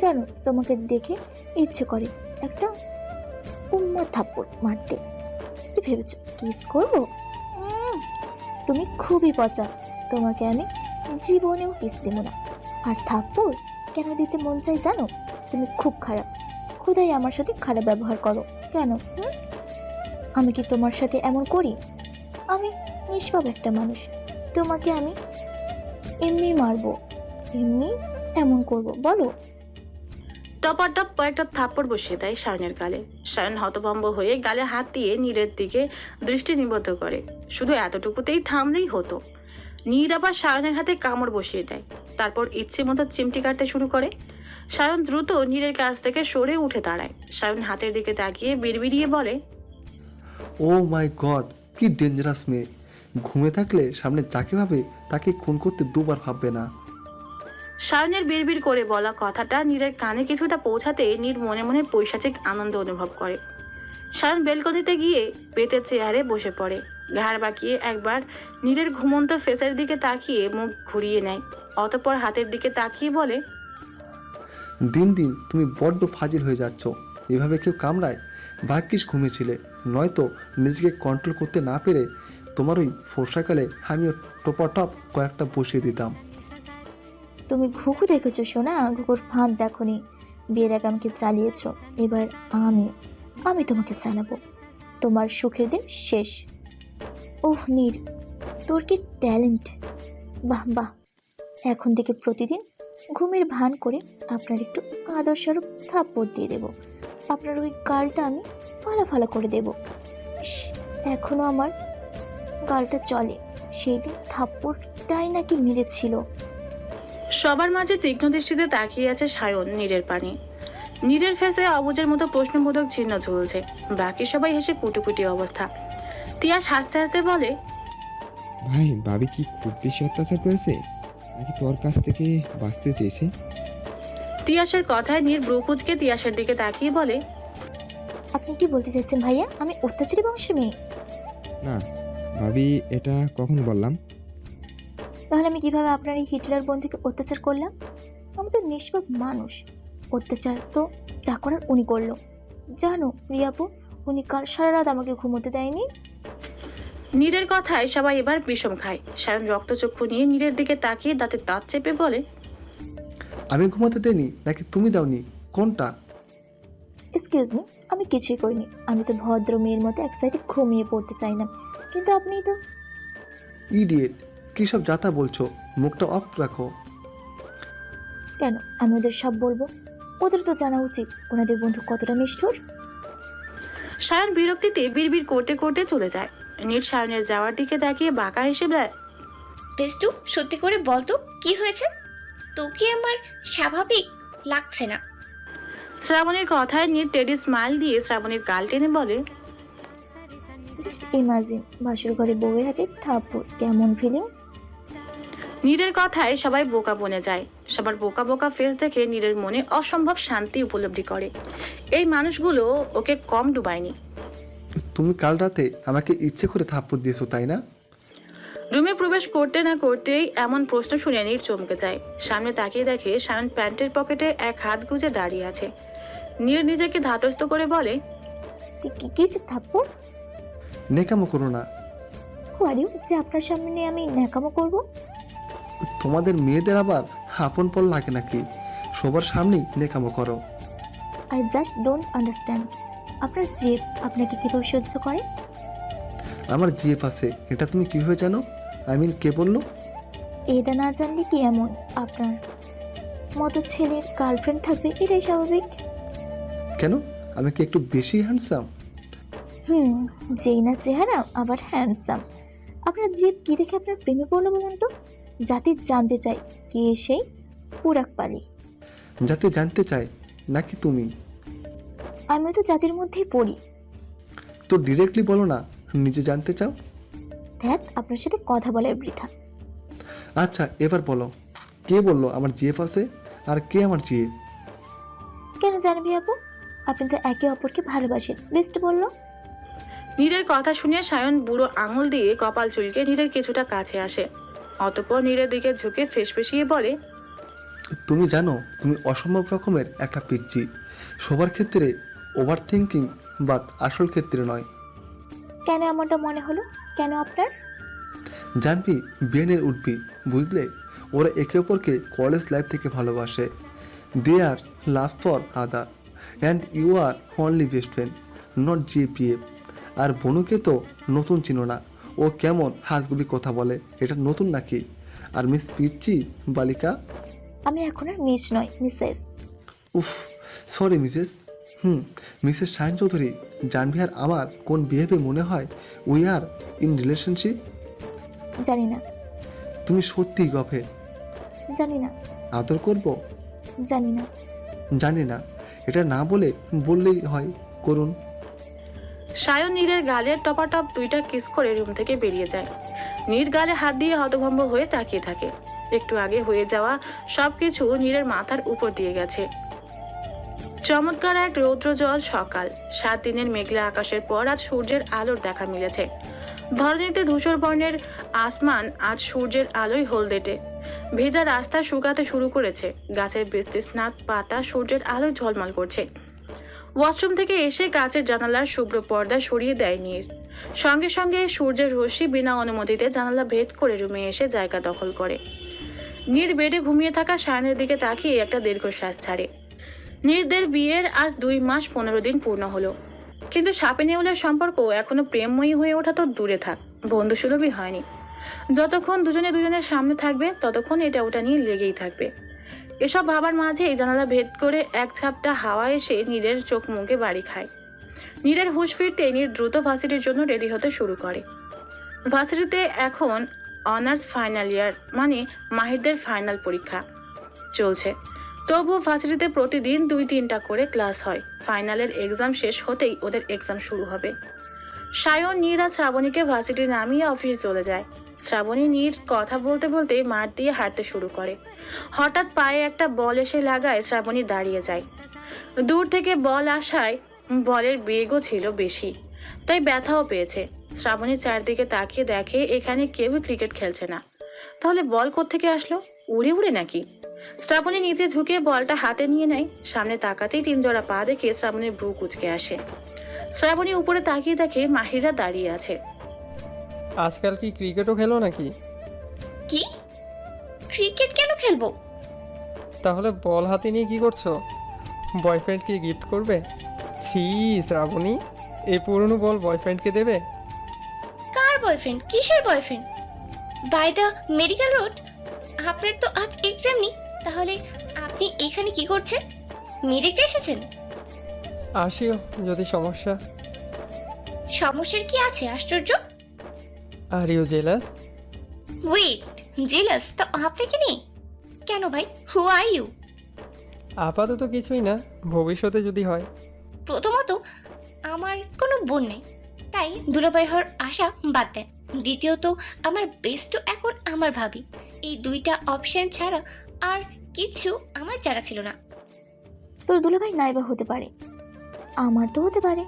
জানো, তোমাকে দেখে ইচ্ছে করে একটা উম্মা থাপ্পড় মারতে। কি ভেবেছো কিস করবো? তুমি খুবই পচা, তোমাকে আমি জীবনেও কিস দেবো না। আর থাপ্পড় কেন দিতে মন চাই জানো? তুমি খুব খারাপ, খোদাই আমার সাথে খারাপ ব্যবহার করো কেন? আমি কি তোমার সাথে এমন করি? আমি নিষ্পাপ একটা মানুষ, তোমাকে আমি এমনি মারবো, এমনি এমন করব বলো? টপাটপ কয়েকটা থাপ্পড় বসিয়ে দেয় সায়নের গালে। সায়ন হতভম্ব হয়ে গালে হাত দিয়ে নীরের দিকে দৃষ্টি নিবদ্ধ করে। শুধু এতটুকুতেই থামলেই হতো। নীর আবার সায়নের হাতে কামড় বসিয়ে দেয়, তারপর ইচ্ছে মতো চিমটি কাটতে শুরু করে। সায়ন দ্রুত নীরের কাছ থেকে সরে উঠে দাঁড়ায়। সায়ন হাতের দিকে তাকিয়ে বিড়বিড়িয়ে বলে, ও মাই গড, কি ডেঞ্জারাস মেয়ে! ঘুমে থাকলে সামনে যাকে ভাবে তাকে খুন করতে দুবার ভাববে না। সায়নের বিড়বিড় করে বলা কথাটা নীরের কানে কিছুটা পৌঁছাতে নীর মনে মনে পৈশাচিক আনন্দ অনুভব করে। সায়ন বেলকনিতে গিয়ে পেটের চেয়ারে বসে পড়ে। ঘাড় বাঁকিয়ে একবার নীরের ঘুমন্ত ফেসের দিকে তাকিয়ে মুখ ঘুরিয়ে নেয়, অতঃপর হাতের দিকে তাকিয়ে বলে, দিন দিন তুমি বড্ড ফাজিল হয়ে যাচ্ছ। এভাবে কেউ কামড়ায়? ভাগ্যিস ঘুমিয়েছিলে, নয়তো নিজেকে কন্ট্রোল করতে না পেরে তোমার ওই ফোর্সাকালে আমিও টপাটপ কয়েকটা বসিয়ে দিতাম। তুমি ঘুঘু দেখেছো সোনা, ঘুঘুর ফাঁদ দেখোনি। বিয়ের আগে আমাকে চালিয়েছো, এবার আমি তোমাকে চালাবো। তোমার সুখের দিন শেষ। ওহ নীর, তোর কি ট্যালেন্ট! বাহ বাহ, এখন থেকে প্রতিদিন ঘুমের ভান করে আপনার একটু আদর্শরূপ থাপ্পড় দিয়ে দেবো। আপনার ওই গালটা আমি ফালা করে দেবো। এখনো আমার গালটা চলে, সেই দিন থাপ্পড়টাই নাকি মেরেছিল। সবার মাঝে তীক্ষ্ণ দৃষ্টিতে তাকিয়ে আছে সায়ন নীরের পানে। নীরের ফেসে অবুজের মতো প্রশ্নবোধক চিহ্ন ঝুলছে। বাকি সবাই হেসে কুটুকুটি অবস্থা। তিয়াস হাসতে হাসতে বলে, ভাই, ভাবি কি খুব বেশি অত্যাচার করেছে, নাকি তোর কাছ থেকে বাঁচতে চেয়েছে? তিয়াসের কথায় নীর ব্রু কুঁচকে তিয়াসের দিকে তাকিয়ে বলে, আপনি কি বলতে চাচ্ছেন ভাইয়া, আমি অত্যাচারী বংশের মেয়ে? না ভাবি, এটা কখন বললাম? তাহলে আমি কিভাবে আপনার এই হিটলার বন্ধুকে অত্যাচার করলাম? আমি তো নিষ্পাপ মানুষ, অত্যাচার তো যা করার উনি করলো। জানো রিয়াপু, উনি কাল সারা রাত আমাকে ঘুমোতে দেয়নি। নীরের কথায় সবাই এবার বিষম খায়। সায়ন রক্তচক্ষু নিয়ে নীরের দিকে তাকিয়ে দাঁতে দাঁত চেপে বলে, আমি ঘুমাতে দেনি নাকি তুমি দাওনি, কোনটা? এক্সকিউজ মি, আমি কিছুই করিনি। আমি তো ভদ্র মেয়ের মতো এক সাইডে ঘুমিয়ে পড়তে চাইলাম, কিন্তু আপনি তো। ইডিয়েট, কী সব যাতা বলছো? মুখটা অফ রাখো। কেন আমি ওদের সব বলবো? ওদের তো জানা উচিত ওনাদের বন্ধু কতটা নিষ্ঠুর। সায়ন বিরক্তিতে বিড়বিড় করতে করতে চলে যায়। নীর সায়নের যাওয়ার দিকে তাকিয়ে বাঁকা হেসে দেয়, বেষ্টু, সত্যি করে বল তো কি হয়েছে? তোকে আমার স্বাভাবিক লাগছে না। শ্রাবণীর কথায় নীর টেডি স্মাইল দিয়ে শ্রাবণীর গাল টেনে বলে, জাস্ট ইমাজিন, বাসুর ঘরে বউয়ের হাতে থাপ্পড়, কেমন ফিলিংস? নীরের কথায় সবাই বোকা বনে যায়। সবার বোকা বোকা ফেস দেখে নীরের মনে অসম্ভব শান্তি উপলব্ধি করে। এই মানুষগুলো ওকে কম ডুবায়নি। তুমি কাল রাতে আমাকে ইচ্ছে করে থাপ্পড় দিয়েছো, তাই না? রুমে প্রবেশ করতে না করতেই এমন প্রশ্ন শুনে নীর চমকে যায়। সামনে তাকিয়ে দেখে সায়ন প্যান্টের পকেটে এক হাত গুজে দাঁড়িয়ে আছে। নীর নিজেকে ধাতস্থ করে বলে, কিসে থাপ্পড়? নেকামো করো না। হোয়ারিউ যে আপনার সামনে আমি ন্যাকামো করবো? তোমাদের মেয়েদের আবার আপন পর লাগে নাকি? সবার সামনেই নেকামো করো। I just don't understand. আপনার জেদ আপনাকে কিভাবে সহ্য করে? আমার জিএফ আছে, এটা তুমি কিভাবে জানো? আই মিন, কে বললো? এটা না জানলে কি এমন আপনার মতো ছেলের গার্লফ্রেন্ড থাকবে, এটাই স্বাভাবিক। কেন, আমি কি একটু বেশি হ্যান্ডসাম? যেই না চেহারা আবার হ্যান্ডসাম। আপনার জিদ কি দেখে আপনার প্রেমে পড়লো বলুন তো? জাতি জানতে চাই কে সেই পুরাক পালি। জাতি জানতে চাই নাকি তুমি? আমিও তো জাতির মধ্যেই পড়ি। তো ডিরেক্টলি বলো না, নিজে জানতে চাও। ধ্যাত, আপনার সাথে কথা বলার বৃথা। আচ্ছা এবার বলো, কে বললো আমার জিএফ আছে আর কে আমার জিএফ? কেন জানবি আপু? আপনি তো একে অপরকে ভালোবাসেন, বেস্ট বললো। নীরের কথা শুনে সায়ন বুড়ো আঙুল দিয়ে কপাল চুলকে নীরের কিছুটা কাছে আসে। অতঃপর নীরের দিকে ঝুঁকে ফেসফেসিয়ে বলে, তুমি জানো তুমি অসম্ভব রকমের একটা পিচ্ছি, সবার ক্ষেত্রে ওভার থিঙ্কিং, বাট আসল ক্ষেত্রে নয়। কেন এমনটা মনে হলো? কেন আপনার? জানবি বিয়েনের উঠবি, বুঝলে? ওরা একে অপরকে কলেজ লাইফ থেকে ভালোবাসে। They are love for other and you are only best friend, not GPF. আর বনুকে তো নতুন চিনো না, ও কেমন হাঁসগুবি কথা বলে, এটা নতুন নাকি? আর মিস পিচ্ছি বালিকা। আমি এখন আর মিস নয়, মিসেস। উফ, sorry Mrs. Mrs Shahin Chowdhury, জানবি আর আমার কোন বিহেভে মনে হয় উই আর ইন রিলেশনশিপ? জানি না। তুমি সত্যিই গফে? জানি না। আদর করব? জানি না। জানি না, এটা না বললেই হয় করুন। সায়ন নীরের গালের টপাটপ দুইটা কিস করে রুম থেকে বেরিয়ে যায়। নীর গালে হাত দিয়ে হতভম্ব হয়ে তাকিয়ে থাকে। একটু আগে হয়ে যাওয়া সবকিছু নীরের মাথার উপর দিয়ে গেছে। চমৎকার এক রৌদ্রজল সকাল। 7 দিনের মেঘলা আকাশের পর আজ সূর্যের আলোর দেখা মিলেছে। ধরণীতে ধূসর বর্ণের আসমান আজ সূর্যের আলোয় হলদেটে। ভেজা রাস্তা শুকাতে শুরু করেছে। গাছের বৃষ্টি স্নাত পাতা সূর্যের আলোয় ঝলমল করছে। ওয়াশরুম থেকে এসে কাচের জানালার শুভ্র পর্দা সরিয়ে দেয় নীর। সঙ্গে সঙ্গে সূর্যের রশ্মি বিনা অনুমতিতে জানালা ভেদ করে রুমে এসে জায়গা দখল করে। নীর বেডে ঘুমিয়ে থাকা সায়নের দিকে তাকিয়ে একটা দীর্ঘশ্বাস ছাড়ে। নীরদের বিয়ের আজ 2 মাস 15 দিন পূর্ণ হলো, কিন্তু সাপে নেউলের সম্পর্ক এখনো প্রেমময়ী হয়ে ওঠা তো দূরে থাক, বন্ধুসুলভই হয়নি। যতক্ষণ দুজনে দুজনের সামনে থাকবে ততক্ষণ এটা ওটা নিয়ে লেগেই থাকবে। এসব ভাবার মাঝে এই জানালা ভেদ করে এক ঝাপটা হাওয়া এসে নীরের চোখ মুখে বাড়ি খায়। নীরের হুঁশ ফিরতে নীর দ্রুত ভার্সিটির জন্য রেডি হতে শুরু করে। ভার্সিটিতে এখন অনার্স ফাইনাল ইয়ার, মানে মাহিরদের ফাইনাল পরীক্ষা চলছে। তবুও ভার্সিটিতে প্রতিদিন 2-3টা করে ক্লাস হয়। ফাইনালের এক্সাম শেষ হতেই ওদের এক্সাম শুরু হবে। সায়ন, নীর আর শ্রাবণীকে ভার্সিটি নামিয়ে অফিস চলে যায়। শ্রাবণী নীর কথা বলতে বলতে মাঠ দিয়ে হাঁটতে শুরু করে। হঠাৎ পায়ে একটা বল এসে লাগায়, শ্রাবণী দাঁড়িয়ে যায়। দূর থেকে বল আসায় বলের বেগও ছিল বেশি, তাই ব্যথাও পেয়েছে। শ্রাবণী চারদিকে তাকিয়ে দেখে এখানে কেউই ক্রিকেট খেলছে না। তাহলে বল কোত্থেকে আসলো? উড়ে উড়ে নাকি? শ্রাবণী নিচে ঝুঁকে বলটা হাতে নিয়ে নেয়। সামনে তাকাতেই 3 জোড়া পা দেখে শ্রাবণীর ভ্রু কুঁচকে আসে। শ্রাবণী উপরে তাকিয়ে দেখে মাহিরা দাঁড়িয়ে আছে। আজকাল কি ক্রিকেটও খেলো নাকি? কি? ক্রিকেট কেন খেলবো? তাহলে বল হাতে নিয়ে কি করছো? বয়ফ্রেন্ডকে গিফট করবে? সি শ্রাবণী, এই পুরনো বল বয়ফ্রেন্ডকে দেবে? কার বয়ফ্রেন্ড? কিসের boyfriend? By the medical road. আপনার তো আজ এক্সাম নেই, তাহলে আপনি এখানে কি করছেন? মেয়ে দেখতে এসেছেন? আসিও যদি সমস্যা। সমস্যার কি আছে? আশ্চর্য। Are you jealous? Wait, jealous তো আপনাকে নেই কেন ভাই? Who are you? আপাতত কিছুই না, ভবিষ্যতে যদি হয়। প্রথমত আমার কোনো বোন নেই, তাই দুলাভাই হওয়ার আশা বাদ দেন। দ্বিতীয়ত আমার বেস্টও এখন আমার ভাবি। এই 2টা অপশন ছাড়া আর কিছু আমার জানা ছিল না। তোর দুলাভাই নাইবা হতে পারে, আমার তো হতে পারে।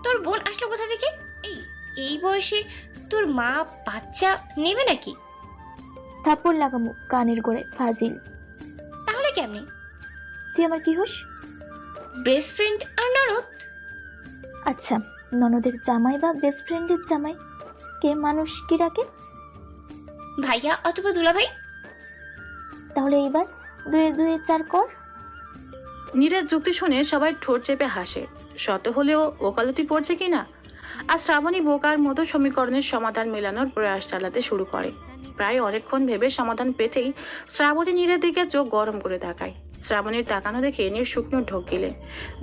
তোর বোন আসলো কোথা থেকে? এই বয়সে তোর মা বাচ্চা নেবে নাকি? থাপ্পড় লাগামু কানের গোড়ায়, ফাজিল। তাহলে কেমনি? তুই আমার কি হোস? বেস্ট ফ্রেন্ড আর ননদ। আচ্ছা, ননদের জামাই বা বেস্ট ফ্রেন্ডের জামাই কে মানুষ কি ডাকে? ভাইয়া অথবা দুলাভাই। তাহলে এইবার 2-2 4 কর। নীরের যুক্তি শুনে সবাই ঠোঁট চেপে হাসে। শত হলেও ওকালতি পড়ছে কিনা। আর শ্রাবণী বোকার মতো সমীকরণের সমাধান মেলানোর প্রয়াস চালাতে শুরু করে। প্রায় অনেকক্ষণ ভেবে সমাধান পেতেই শ্রাবণী নীরের দিকে চোখ গরম করে তাকায়। শ্রাবণীর তাকানো দেখে নীর শুকনো ঢোক গেলে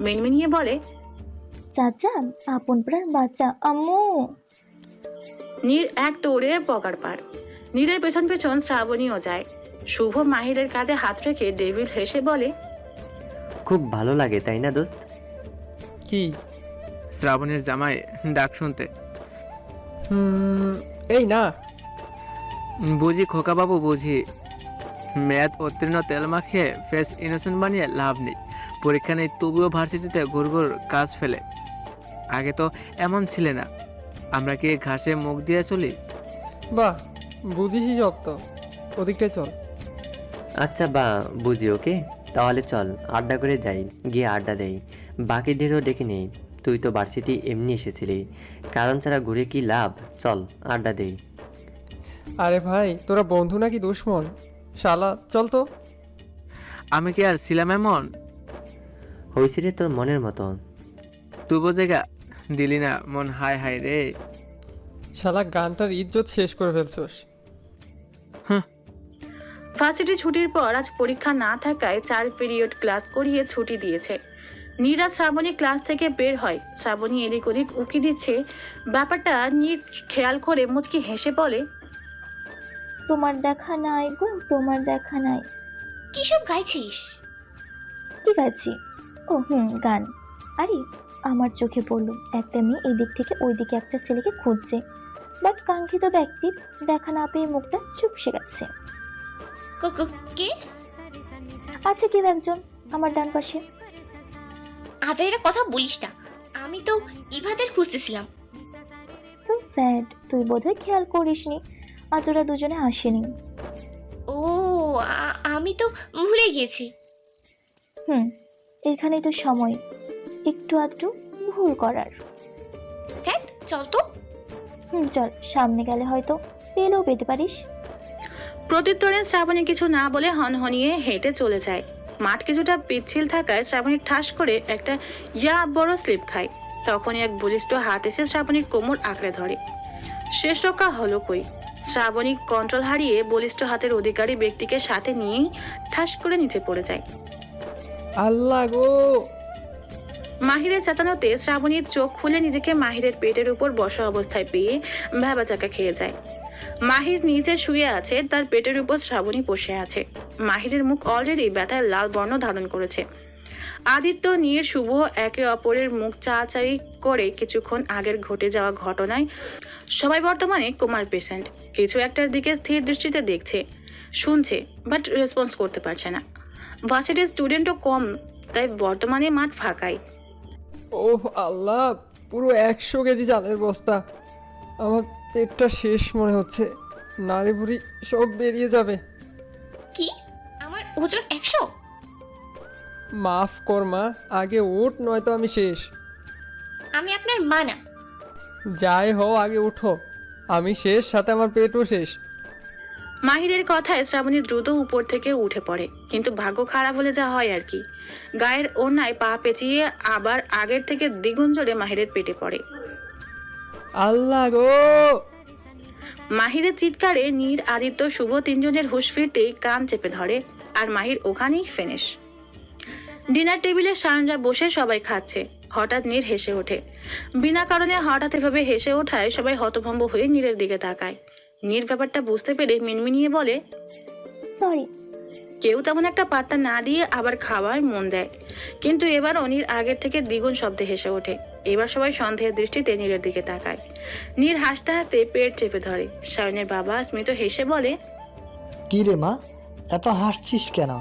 মিনমিনিয়ে বলে, চাচা, আপন প্রাণ বাচ্চা আম্মু। নীর এক দৌড়ে পগার পার। নীরের পেছন পেছন শ্রাবণীও যায়। শুভ মাহিরের কাঁধে হাত রেখে ডেভিল হেসে বলে, খুব ভালো লাগে তাই না দোস্ত? কি? শ্রাবণের জামাই ডাক শুনতে। এই না। বুঝি খোকাবাবু বুঝি। ম্যাথ উত্তীর্ণ তেল মাখিয়ে ফেস ইনোসেন্ট বানিয়ে লাভ নেই। পরীক্ষা নেই তবুও ভার্সিটিতে ঘুরঘুর কাজ ফেলে। আগে তো এমন ছিলে না। আমরা কি ঘাসে মুখ দিয়ে চলি? বাহ, বুঝিসই সব তো। ওদিকটায় চল। আচ্ছা বা বুঝি, ওকে তাহলে চল আড্ডা করে যাই, গিয়ে আড্ডা দেই, বাকিদেরও ডেকে নেই। তুই তো ভার্সিটি এমনি এসেছিলি, কারণ ছাড়া ঘুরে কি লাভ? চল আড্ডা দেই। আরে ভাই, তোরা বন্ধু নাকি দুশ্মন? শালা চল তো। আমি কি আর ছিলাম এমন? হয়েছে রে তোর মনের মতো। তুই বোঝেগা দিলি না মন, হায় হায় রে। শালা গানটার ইজ্জত শেষ করে ফেলছোস। ভার্সিটি ছুটির পর আজ পরীক্ষা না থাকায় 4 পিরিয়ড ক্লাস করিয়ে ছুটি দিয়েছে। নীরা শ্রাবণী ক্লাস থেকে বের হয়। শ্রাবণী এদিক ওদিক উকি দিচ্ছে। ব্যাপারটা নীর খেয়াল করে মুচকি হেসে বলে, তোমার দেখা নাই গো, তোমার দেখা নাই। কিসব গাইছিস? ঠিক আছে। ও গান। আরে আমার চোখে পড়লো একটা মেয়ে এই দিক থেকে ওই দিকে একটা ছেলেকে খুঁজছে, বাট কাঙ্ক্ষিত ব্যক্তির দেখা না পেয়ে মুখটা চুপসে গেছে। কে? আছে কেউ একজন আমার ডান পাশে। আজাইরা কথা বলিস না, আমি তো ইভাদের খুঁজতেছিলাম। তো স্যাড, তুই বোধহয় খেয়াল করিসনি আজ ওরা দুজনে আসেনি। ও আমি তো ভুলে গিয়েছি। এখানেই তো সময় একটু আধটু ভুল করার। চল তো। চল, সামনে গেলে হয়তো পেলেও পেতে পারিস। প্রত্যুত্তরে শ্রাবণী কিছু না বলে হনহনিয়ে হেঁটে চলে যায়। মাঠ কিছুটা পিচ্ছিল থাকায় শ্রাবণী ঠাস করে একটা বড় স্লিপ খায়। তখনই এক বলিষ্ঠ হাত এসে শ্রাবণীর কোমর আঁকড়ে ধরে। শেষ রক্ষা হলো কই। শ্রাবণী কন্ট্রোল হারিয়ে বলিষ্ঠ হাতের অধিকারী ব্যক্তিকে সাথে নিয়েই ঠাস করে নিচে পড়ে যায়। আল্লাহ গো! মাহিরের চেঁচানোতে শ্রাবণীর চোখ খুলে নিজেকে মাহিরের পেটের উপর বসা অবস্থায় পেয়ে ভ্যাবাচাকা খেয়ে যায়। মাহির নিচে শুয়ে আছে, তার পেটের উপর শ্রাবণী বসে আছে। মাহিরের মুখ অলরেডি ব্যথায় লাল বর্ণ ধারণ করেছে। আদিত্য, নীর, শুভ একে অপরের মুখ চাচাই করে কিছুক্ষণ আগের ঘটে যাওয়া ঘটনায় সবাই বর্তমানে কোমার পেশেন্ট। কিছু একটার দিকে স্থির দৃষ্টিতে দেখছে, শুনছে, বাট রেসপন্স করতে পারছে না। ভার্সিটির স্টুডেন্টও কম, তাই বর্তমানে মাঠ ফাঁকাই। ওহ আল্লাহ, পুরো 100 কেজি চালের বস্তা। আমার পেটটা শেষ মনে হচ্ছে, নাড়ি ভুড়ি সব বেরিয়ে যাবে। কি? আমার ওজন 100? মাফ কর মা, আগে ওঠ, নয়তো আমি শেষ। আমি আপনার মা না। যাই হও, আগে উঠো। আমি শেষ, সাথে আমার পেটও শেষ। মাহিরের কথায় শ্রাবণী দ্রুত উপর থেকে উঠে পড়ে, কিন্তু ভাগ্য খারাপ হলে যা হয় আর কি। গায়ের ওড়নায় পা পেঁচিয়ে আবার আগের থেকে দ্বিগুণ জোরে মাহিরের পেটে পড়ে। আল্লাহ গো! মাহিরের চিৎকারে নীর, আদিত্য, শুভ তিনজনের হুঁশ ফিরতেই কান চেপে ধরে, আর মাহির ওখানেই ফিনিশ। ডিনার টেবিলে সায়নরা বসে সবাই খাচ্ছে। হঠাৎ নীর হেসে ওঠে। বিনা কারণে হঠাৎ এভাবে হেসে ওঠায় সবাই হতভম্ব হয়ে নীরের দিকে তাকায়। নীর ব্যাপারটা বুঝতে পেরে মিনমিনিয়ে বলে, সরি। কেউ তেমন একটা পাত্তা না দিয়ে আবার খাওয়ার মন দেয়, কিন্তু এবার নীর আগের থেকে দ্বিগুণ শব্দে হেসে ওঠে। এবার সবাই সন্দেহের দৃষ্টিতে নীরের দিকে তাকায়। নীর হাসতে হাসতে পেট চেপে ধরে। সায়নের বাবা স্মিত হেসে বলে, কি রে মা, এত হাসছিস কেন?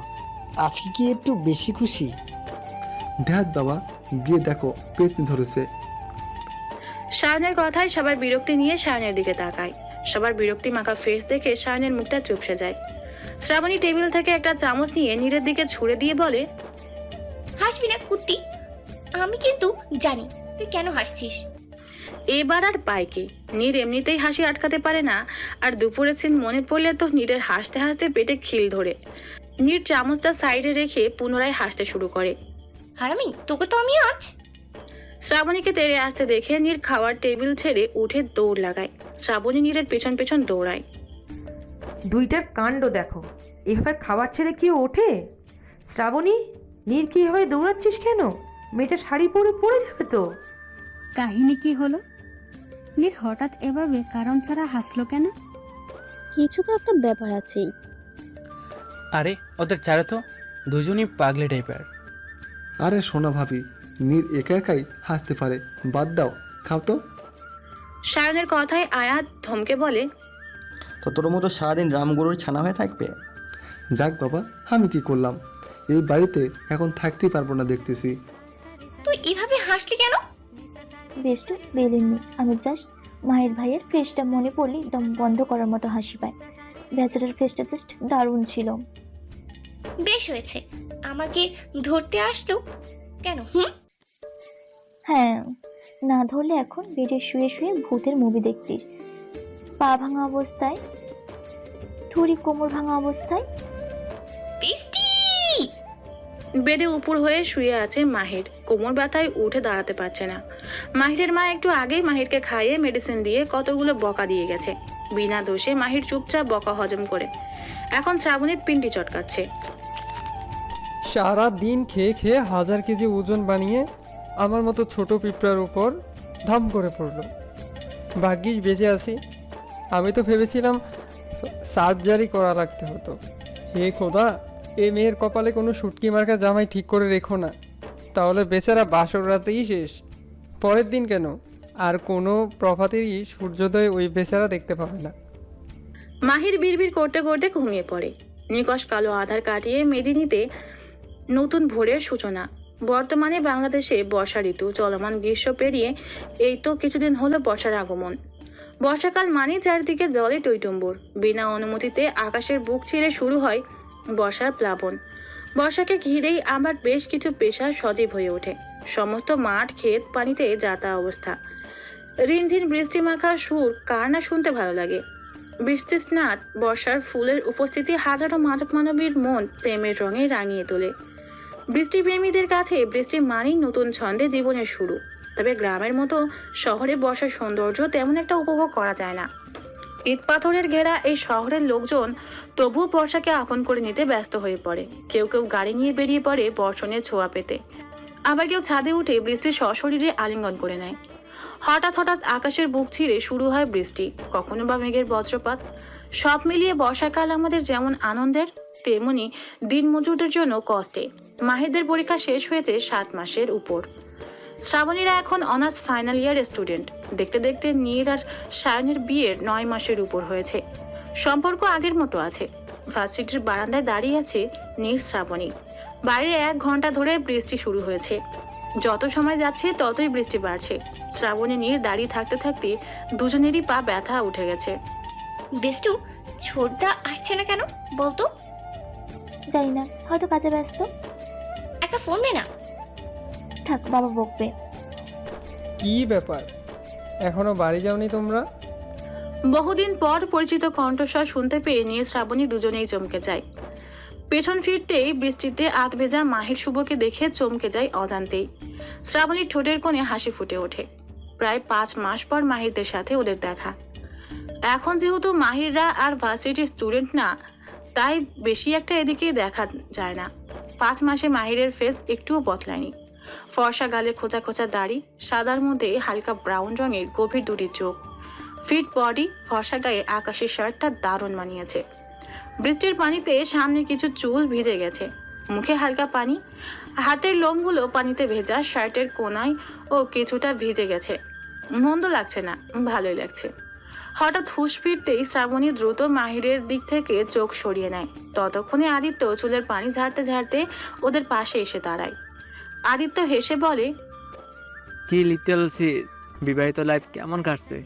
আজকে কি একটু বেশি খুশি? দেখ বাবা, গিয়ে দেখো পেতনি ধরেছে। সায়নের কথায় সবার বিরক্তি নিয়ে সায়নের দিকে তাকায়। সবার বিরক্তি মাখা ফেস দেখে সায়নের মুখটা চুপসে যায়। শ্রাবণী টেবিল থেকে একটা চামচ নিয়ে নীরের দিকে ছুঁড়ে দিয়ে বলে, হাসবি না কুত্তি, আমি কিন্তু জানি তুই কেন হাসছিস। এবার আর পাইকে। নীর এমনিতেই হাসি আটকাতে পারে না, আর দুপুরের সিন মনে পড়লে তো নীরের হাসতে হাসতে পেটে খিল ধরে। নীর চামচটা সাইডে রেখে পুনরায় হাসতে শুরু করে। হারামি, তোকে তো আমি আজ। শ্রাবণীকে তেড়ে আসতে দেখে নীর খাওয়ার টেবিল ছেড়ে উঠে দৌড় লাগায়। শ্রাবণী নীরের পেছন পেছন দৌড়ায়। দুইটার কাণ্ড দেখো, এভাবে খাবার ছেড়ে কি ওঠে? শ্রাবণী, নীর কি এভাবে দৌড়াচ্ছিস কেন? মেয়েটা শাড়ি পরে পড়ে যাবে তো। কাহিনী কি হলো? নীর হঠাৎ এভাবে কারণ ছাড়া হাসলো কেন? কিছু তো একটা ব্যাপার আছেই। আরে ওদের ছাড়ো তো, দুজনই পাগলি টাইপের। আরে সোনা ভাবি, নীর একা একাই হাসতে পারে, বাদ দাও, খাও তো। সায়নের কথায় আয়াত ধমকে বলে, তো তোর মতো সারাদিন রামগরুর ছানা হয়ে থাকবে? যাক বাবা, আমি কি করলাম? এই বাড়িতে এখন থাকতেই পারবো না দেখতেছি। তুই এভাবে হাসলি কেন? বেস্টু বেলেননি, আমি জাস্ট মায়ের ভাইয়ের ফেসটা মনে পড়লে দম বন্ধ করার মতো হাসি পায়। বেচারার ফেসটা জাস্ট দারুণ ছিল। বেশ হয়েছে, আমাকে ধরতে আসলো কেন? হ্যাঁ, না ধরলে এখন বেডে শুয়ে শুয়ে ভূতের মুভি দেখতি, পা ভাঙা অবস্থায়, থুড়ি কোমর ভাঙা অবস্থায়। বেডে উপর হয়ে শুয়ে আছে মাহির। কোমর ব্যথায় উঠে দাঁড়াতে পারছে না। মাহিরের মা একটু আগেই মাহিরকে খাইয়ে মেডিসিন দিয়ে কতগুলো বকা দিয়ে গেছে। বিনা দোষে মাহির চুপচাপ বকা হজম করে এখন শ্রাবণীর পিন্ডি চটকাচ্ছে। সারা দিন খেয়ে খেয়ে 1000 কেজি ওজন বানিয়ে আমার মতো ছোট পিঁপড়ার উপর ধাম করে পড়লো। ভাগ্যিস বেঁচে আছি। আমি তো ভেবেছিলাম সার্জারি করা লাগতে হতো। হে খোদা, এ মেয়ের কপালে কোনো শুটকি মার্কা জামাই ঠিক করে রেখো না, তাহলে বেচারা বাসর রাতেই শেষ। পরের দিন কেন, আর কোনো প্রভাতেরই সূর্যোদয় ওই বেচারা দেখতে পাবে না। মাহির বিড়বিড় করতে করতে ঘুমিয়ে পড়ে। নিকশ কালো আধার কাটিয়ে মেদিনীতে নতুন ভোরের সূচনা। বর্তমানে বাংলাদেশে বর্ষা ঋতু চলমান, গ্রীষ্ম পেরিয়ে এই তো কিছুদিন হলো বর্ষার আগমন। বর্ষাকাল মানে চারদিকে জলে টইটুম্বুর। বিনা অনুমতিতে আকাশের বুক ছিঁড়ে শুরু হয় বর্ষার প্লাবন। বর্ষাকে ঘিরেই আবার বেশ কিছু পেশা সজীব হয়ে ওঠে। সমস্ত মাঠ ক্ষেত পানিতে যাতা অবস্থা। রিনঝিন বৃষ্টি মাখা সুর কার না শুনতে ভালো লাগে। বৃষ্টির স্নাত বর্ষার ফুলের উপস্থিতি হাজারো মানব মানবীর মন প্রেমের রঙে রাঙিয়ে তোলে। বৃষ্টিপ্রেমীদের কাছে বৃষ্টি মানেই নতুন ছন্দে জীবনের শুরু। তবে গ্রামের মতো শহরে বর্ষার সৌন্দর্য তেমন একটা উপভোগ করা যায় না। ইট পাথরের ঘেরা এই শহরের লোকজন তবুও বর্ষাকে আপন করে নিতে ব্যস্ত হয়ে পড়ে। কেউ কেউ গাড়ি নিয়ে বেরিয়ে পড়ে বর্ষণের ছোঁয়া পেতে, আবার কেউ ছাদে উঠে বৃষ্টির সশরীরে আলিঙ্গন করে নেয়। হঠাৎ হঠাৎ আকাশের বুক ছিঁড়ে শুরু হয় বৃষ্টি, কখনো বা মেঘের বজ্রপাত। সব মিলিয়ে বর্ষাকাল আমাদের যেমন আনন্দের, তেমনি দিনমজুরদের জন্য কষ্টে। মাহিরদের পরীক্ষা শেষ হয়েছে 7 মাসের উপর। শ্রাবণীরা এখন অনার্স ফাইনাল ইয়ার স্টুডেন্ট। দেখতে দেখতে নীর আর সায়নের বিয়ের 9 মাসের উপর হয়েছে। সম্পর্ক আগের মতো আছে। ভার্সিটির বারান্দায় দাঁড়িয়ে আছে নীর শ্রাবণী। বাইরে 1 ঘন্টা ধরে বৃষ্টি শুরু হয়েছে। যত সময় যাচ্ছে ততই বৃষ্টি বাড়ছে। শ্রাবণী নীর দাঁড়িয়ে থাকতে থাকতে দুজনেরই পা ব্যথা উঠে গেছে। বেষ্টু, ছোটদা আসছে না কেন বলতো? জানি না, হয়তো কাজে ব্যস্ত। একটা ফোন দে না। থাক, বাবা বকবে। কি ব্যাপার, এখনো বাড়ি যাওনি তোমরা? বহুদিন পর পরিচিত কণ্ঠস্বর শুনতে পেয়ে নিয়ে শ্রাবণী দুজনেই চমকে যায়। পেছন ফিরতেই বৃষ্টিতে আধ ভেজা মাহির শুভকে দেখে চমকে যায় অজান্তেই। শ্রাবণীর ঠোঁটের কোণে হাসি ফুটে ওঠে। প্রায় 5 মাস পর মাহিরদের সাথে ওদের দেখা। এখন যেহেতু মাহিররা আর ভার্সিটির স্টুডেন্ট না, তাই বেশি একটা এদিকে দেখা যায় না। 5 মাসে মাহিরের ফেস একটুও বদলায়নি। ফর্সা গালে খোঁচা খোঁচা দাড়ি, সাদার মধ্যে হালকা ব্রাউন রঙের গভীর দুটি চোখ, ফিট বডি, ফর্সা গায়ে আকাশের শার্টটা দারুণ মানিয়েছে। বৃষ্টির পানিতে সামনে কিছু চুল ভিজে গেছে, মুখে হালকা পানি, হাতের লোমগুলো পানিতে ভেজা, শার্টের কোনায় ও কিছুটা ভিজে গেছে। মন্দ লাগছে না, ভালোই লাগছে। হঠাৎ হুঁশ ফিরতেই শ্রাবণী দ্রুত মাহিরের দিক থেকে চোখ সরিয়ে নেয়। ততক্ষণে আদিত্য চুলের পানি ঝাড়তে ঝাড়তে ওদের পাশে এসে দাঁড়ায়। আদিত্য হেসে বলে, কি লিটল সিস, বিবাহিত লাইফ কেমন কাটছে?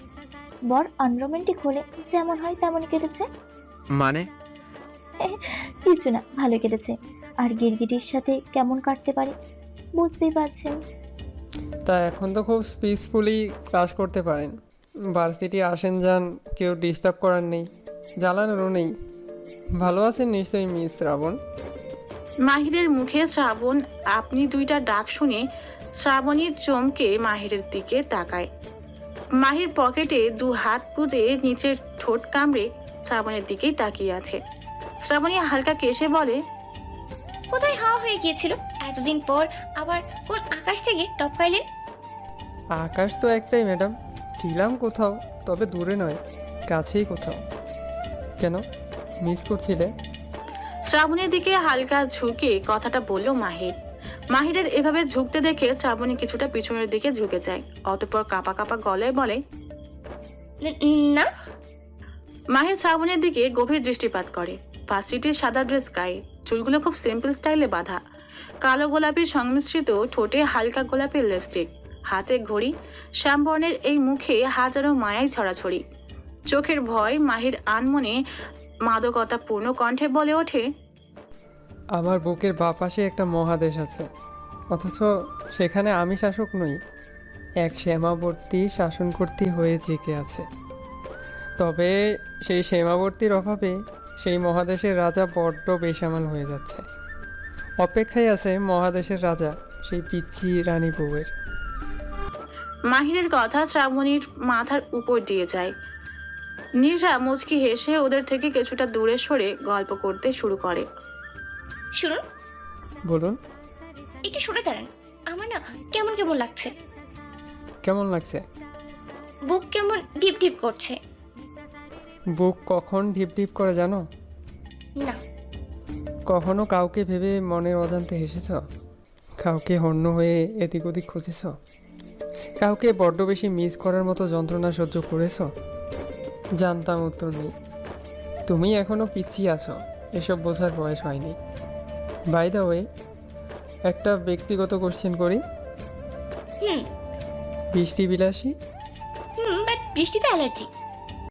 বর আনরোমান্টিক হলে যেমন হয় তেমনই কেটেছে। মানে? কিছু না, ভালো কেটেছে। আর গিরগিটির সাথে কেমন কাটতে পারে বুঝতেই পারছেন। তা এখন তো খুব পিসফুলি ক্লাস করতে পারেন। ভার্সিটি আসেন যান, কেউ ডিস্টার্ব করার নেই, জ্বালানোরও নেই। ভালো আছেন নিশ্চয়ই মিস শ্রাবণ? মাহিরের মুখে শ্রাবণ আপনি দুইটা ডাক শুনে শ্রাবণীর চমকে মাহিরের দিকে তাকায়। মাহির পকেটে 2 হাত গুজে নিচের ঠোঁট কামড়ে শ্রাবণের দিকেই তাকিয়ে আছে। শ্রাবণী হালকা কেশে বলে, কোথায় হাওয়া হয়ে গিয়েছিল এতদিন পর আবার কোন আকাশ থেকে টপকাইলেন? আকাশ তো একটাই ম্যাডাম, ছিলাম কোথাও, তবে দূরে নয়, কাছেই কোথাও। কেন, মিস করছিলে? শ্রাবণীর দিকে হালকা ঝুঁকে কথাটা বলল মাহির। মাহিরের এভাবে ঝুঁকতে দেখে শ্রাবণী কিছুটা পিছনের দিকে ঝুঁকে যায়। অতঃপর কাঁপা কাঁপা গলায় বলে, না। মাহির শ্রাবণের দিকে গভীর দৃষ্টিপাত করে। ভার্সিটির সাদা ড্রেস গায়ে, চুলগুলো খুব সিম্পল স্টাইলে বাঁধা, কালো গোলাপির সংমিশ্রিত, ঠোঁটে হালকা গোলাপি লিপস্টিক, হাতে ঘড়ি, শ্যামবর্ণের এই মুখে হাজারো মায়াই ছড়াছড়ি। চোখের ভয় মাহির আনমনে মাদকতাপূর্ণ কণ্ঠে বলে ওঠে, আমার বুকের বাঁ পাশে একটা মহাদেশ আছে, অথচ সেখানে আমি শাসক নই, এক সীমাবর্তী শাসনকর্তী হয়ে জেগে আছে। তবে সেই সীমাবর্তীর অভাবে সেই মহাদেশের রাজা বড্ড বেসামাল হয়ে যাচ্ছে। অপেক্ষায় আছে মহাদেশের রাজা সেই পিচ্ছি রানী বউয়ের। মাহিরের কথা শ্রাবণীর মাথার উপর দিয়ে যায়। নীরা মুচকি হেসে ওদের থেকে কিছুটা দূরে সরে গল্প করতে শুরু করে। শুনুন, বলুন। একটু সরে দাঁড়ান, আমার না কেমন কেমন লাগছে। কেমন লাগছে? বুক কেমন ডিপ ডিপ করছে। বুক কখন ঢিপ ঢিপ করে জানো? না। কখনো কাউকে ভেবে মনের অজান্তে হেসেছ? কাউকে হন্য হয়ে এদিক ওদিক খুঁজেছ? কাউকে বড্ড বেশি মিস করার মতো যন্ত্রণা সহ্য করেছ? জানতাম উত্তর নেই। তুমি এখনো পিছিয়ে আছো, এসব বোঝার বয়স হয়নি। বাই দ্য ওয়ে, একটা ব্যক্তিগত কোশ্চেন করি। হুম বৃষ্টি বিলাসী? বাট বৃষ্টিতে অ্যালার্জি।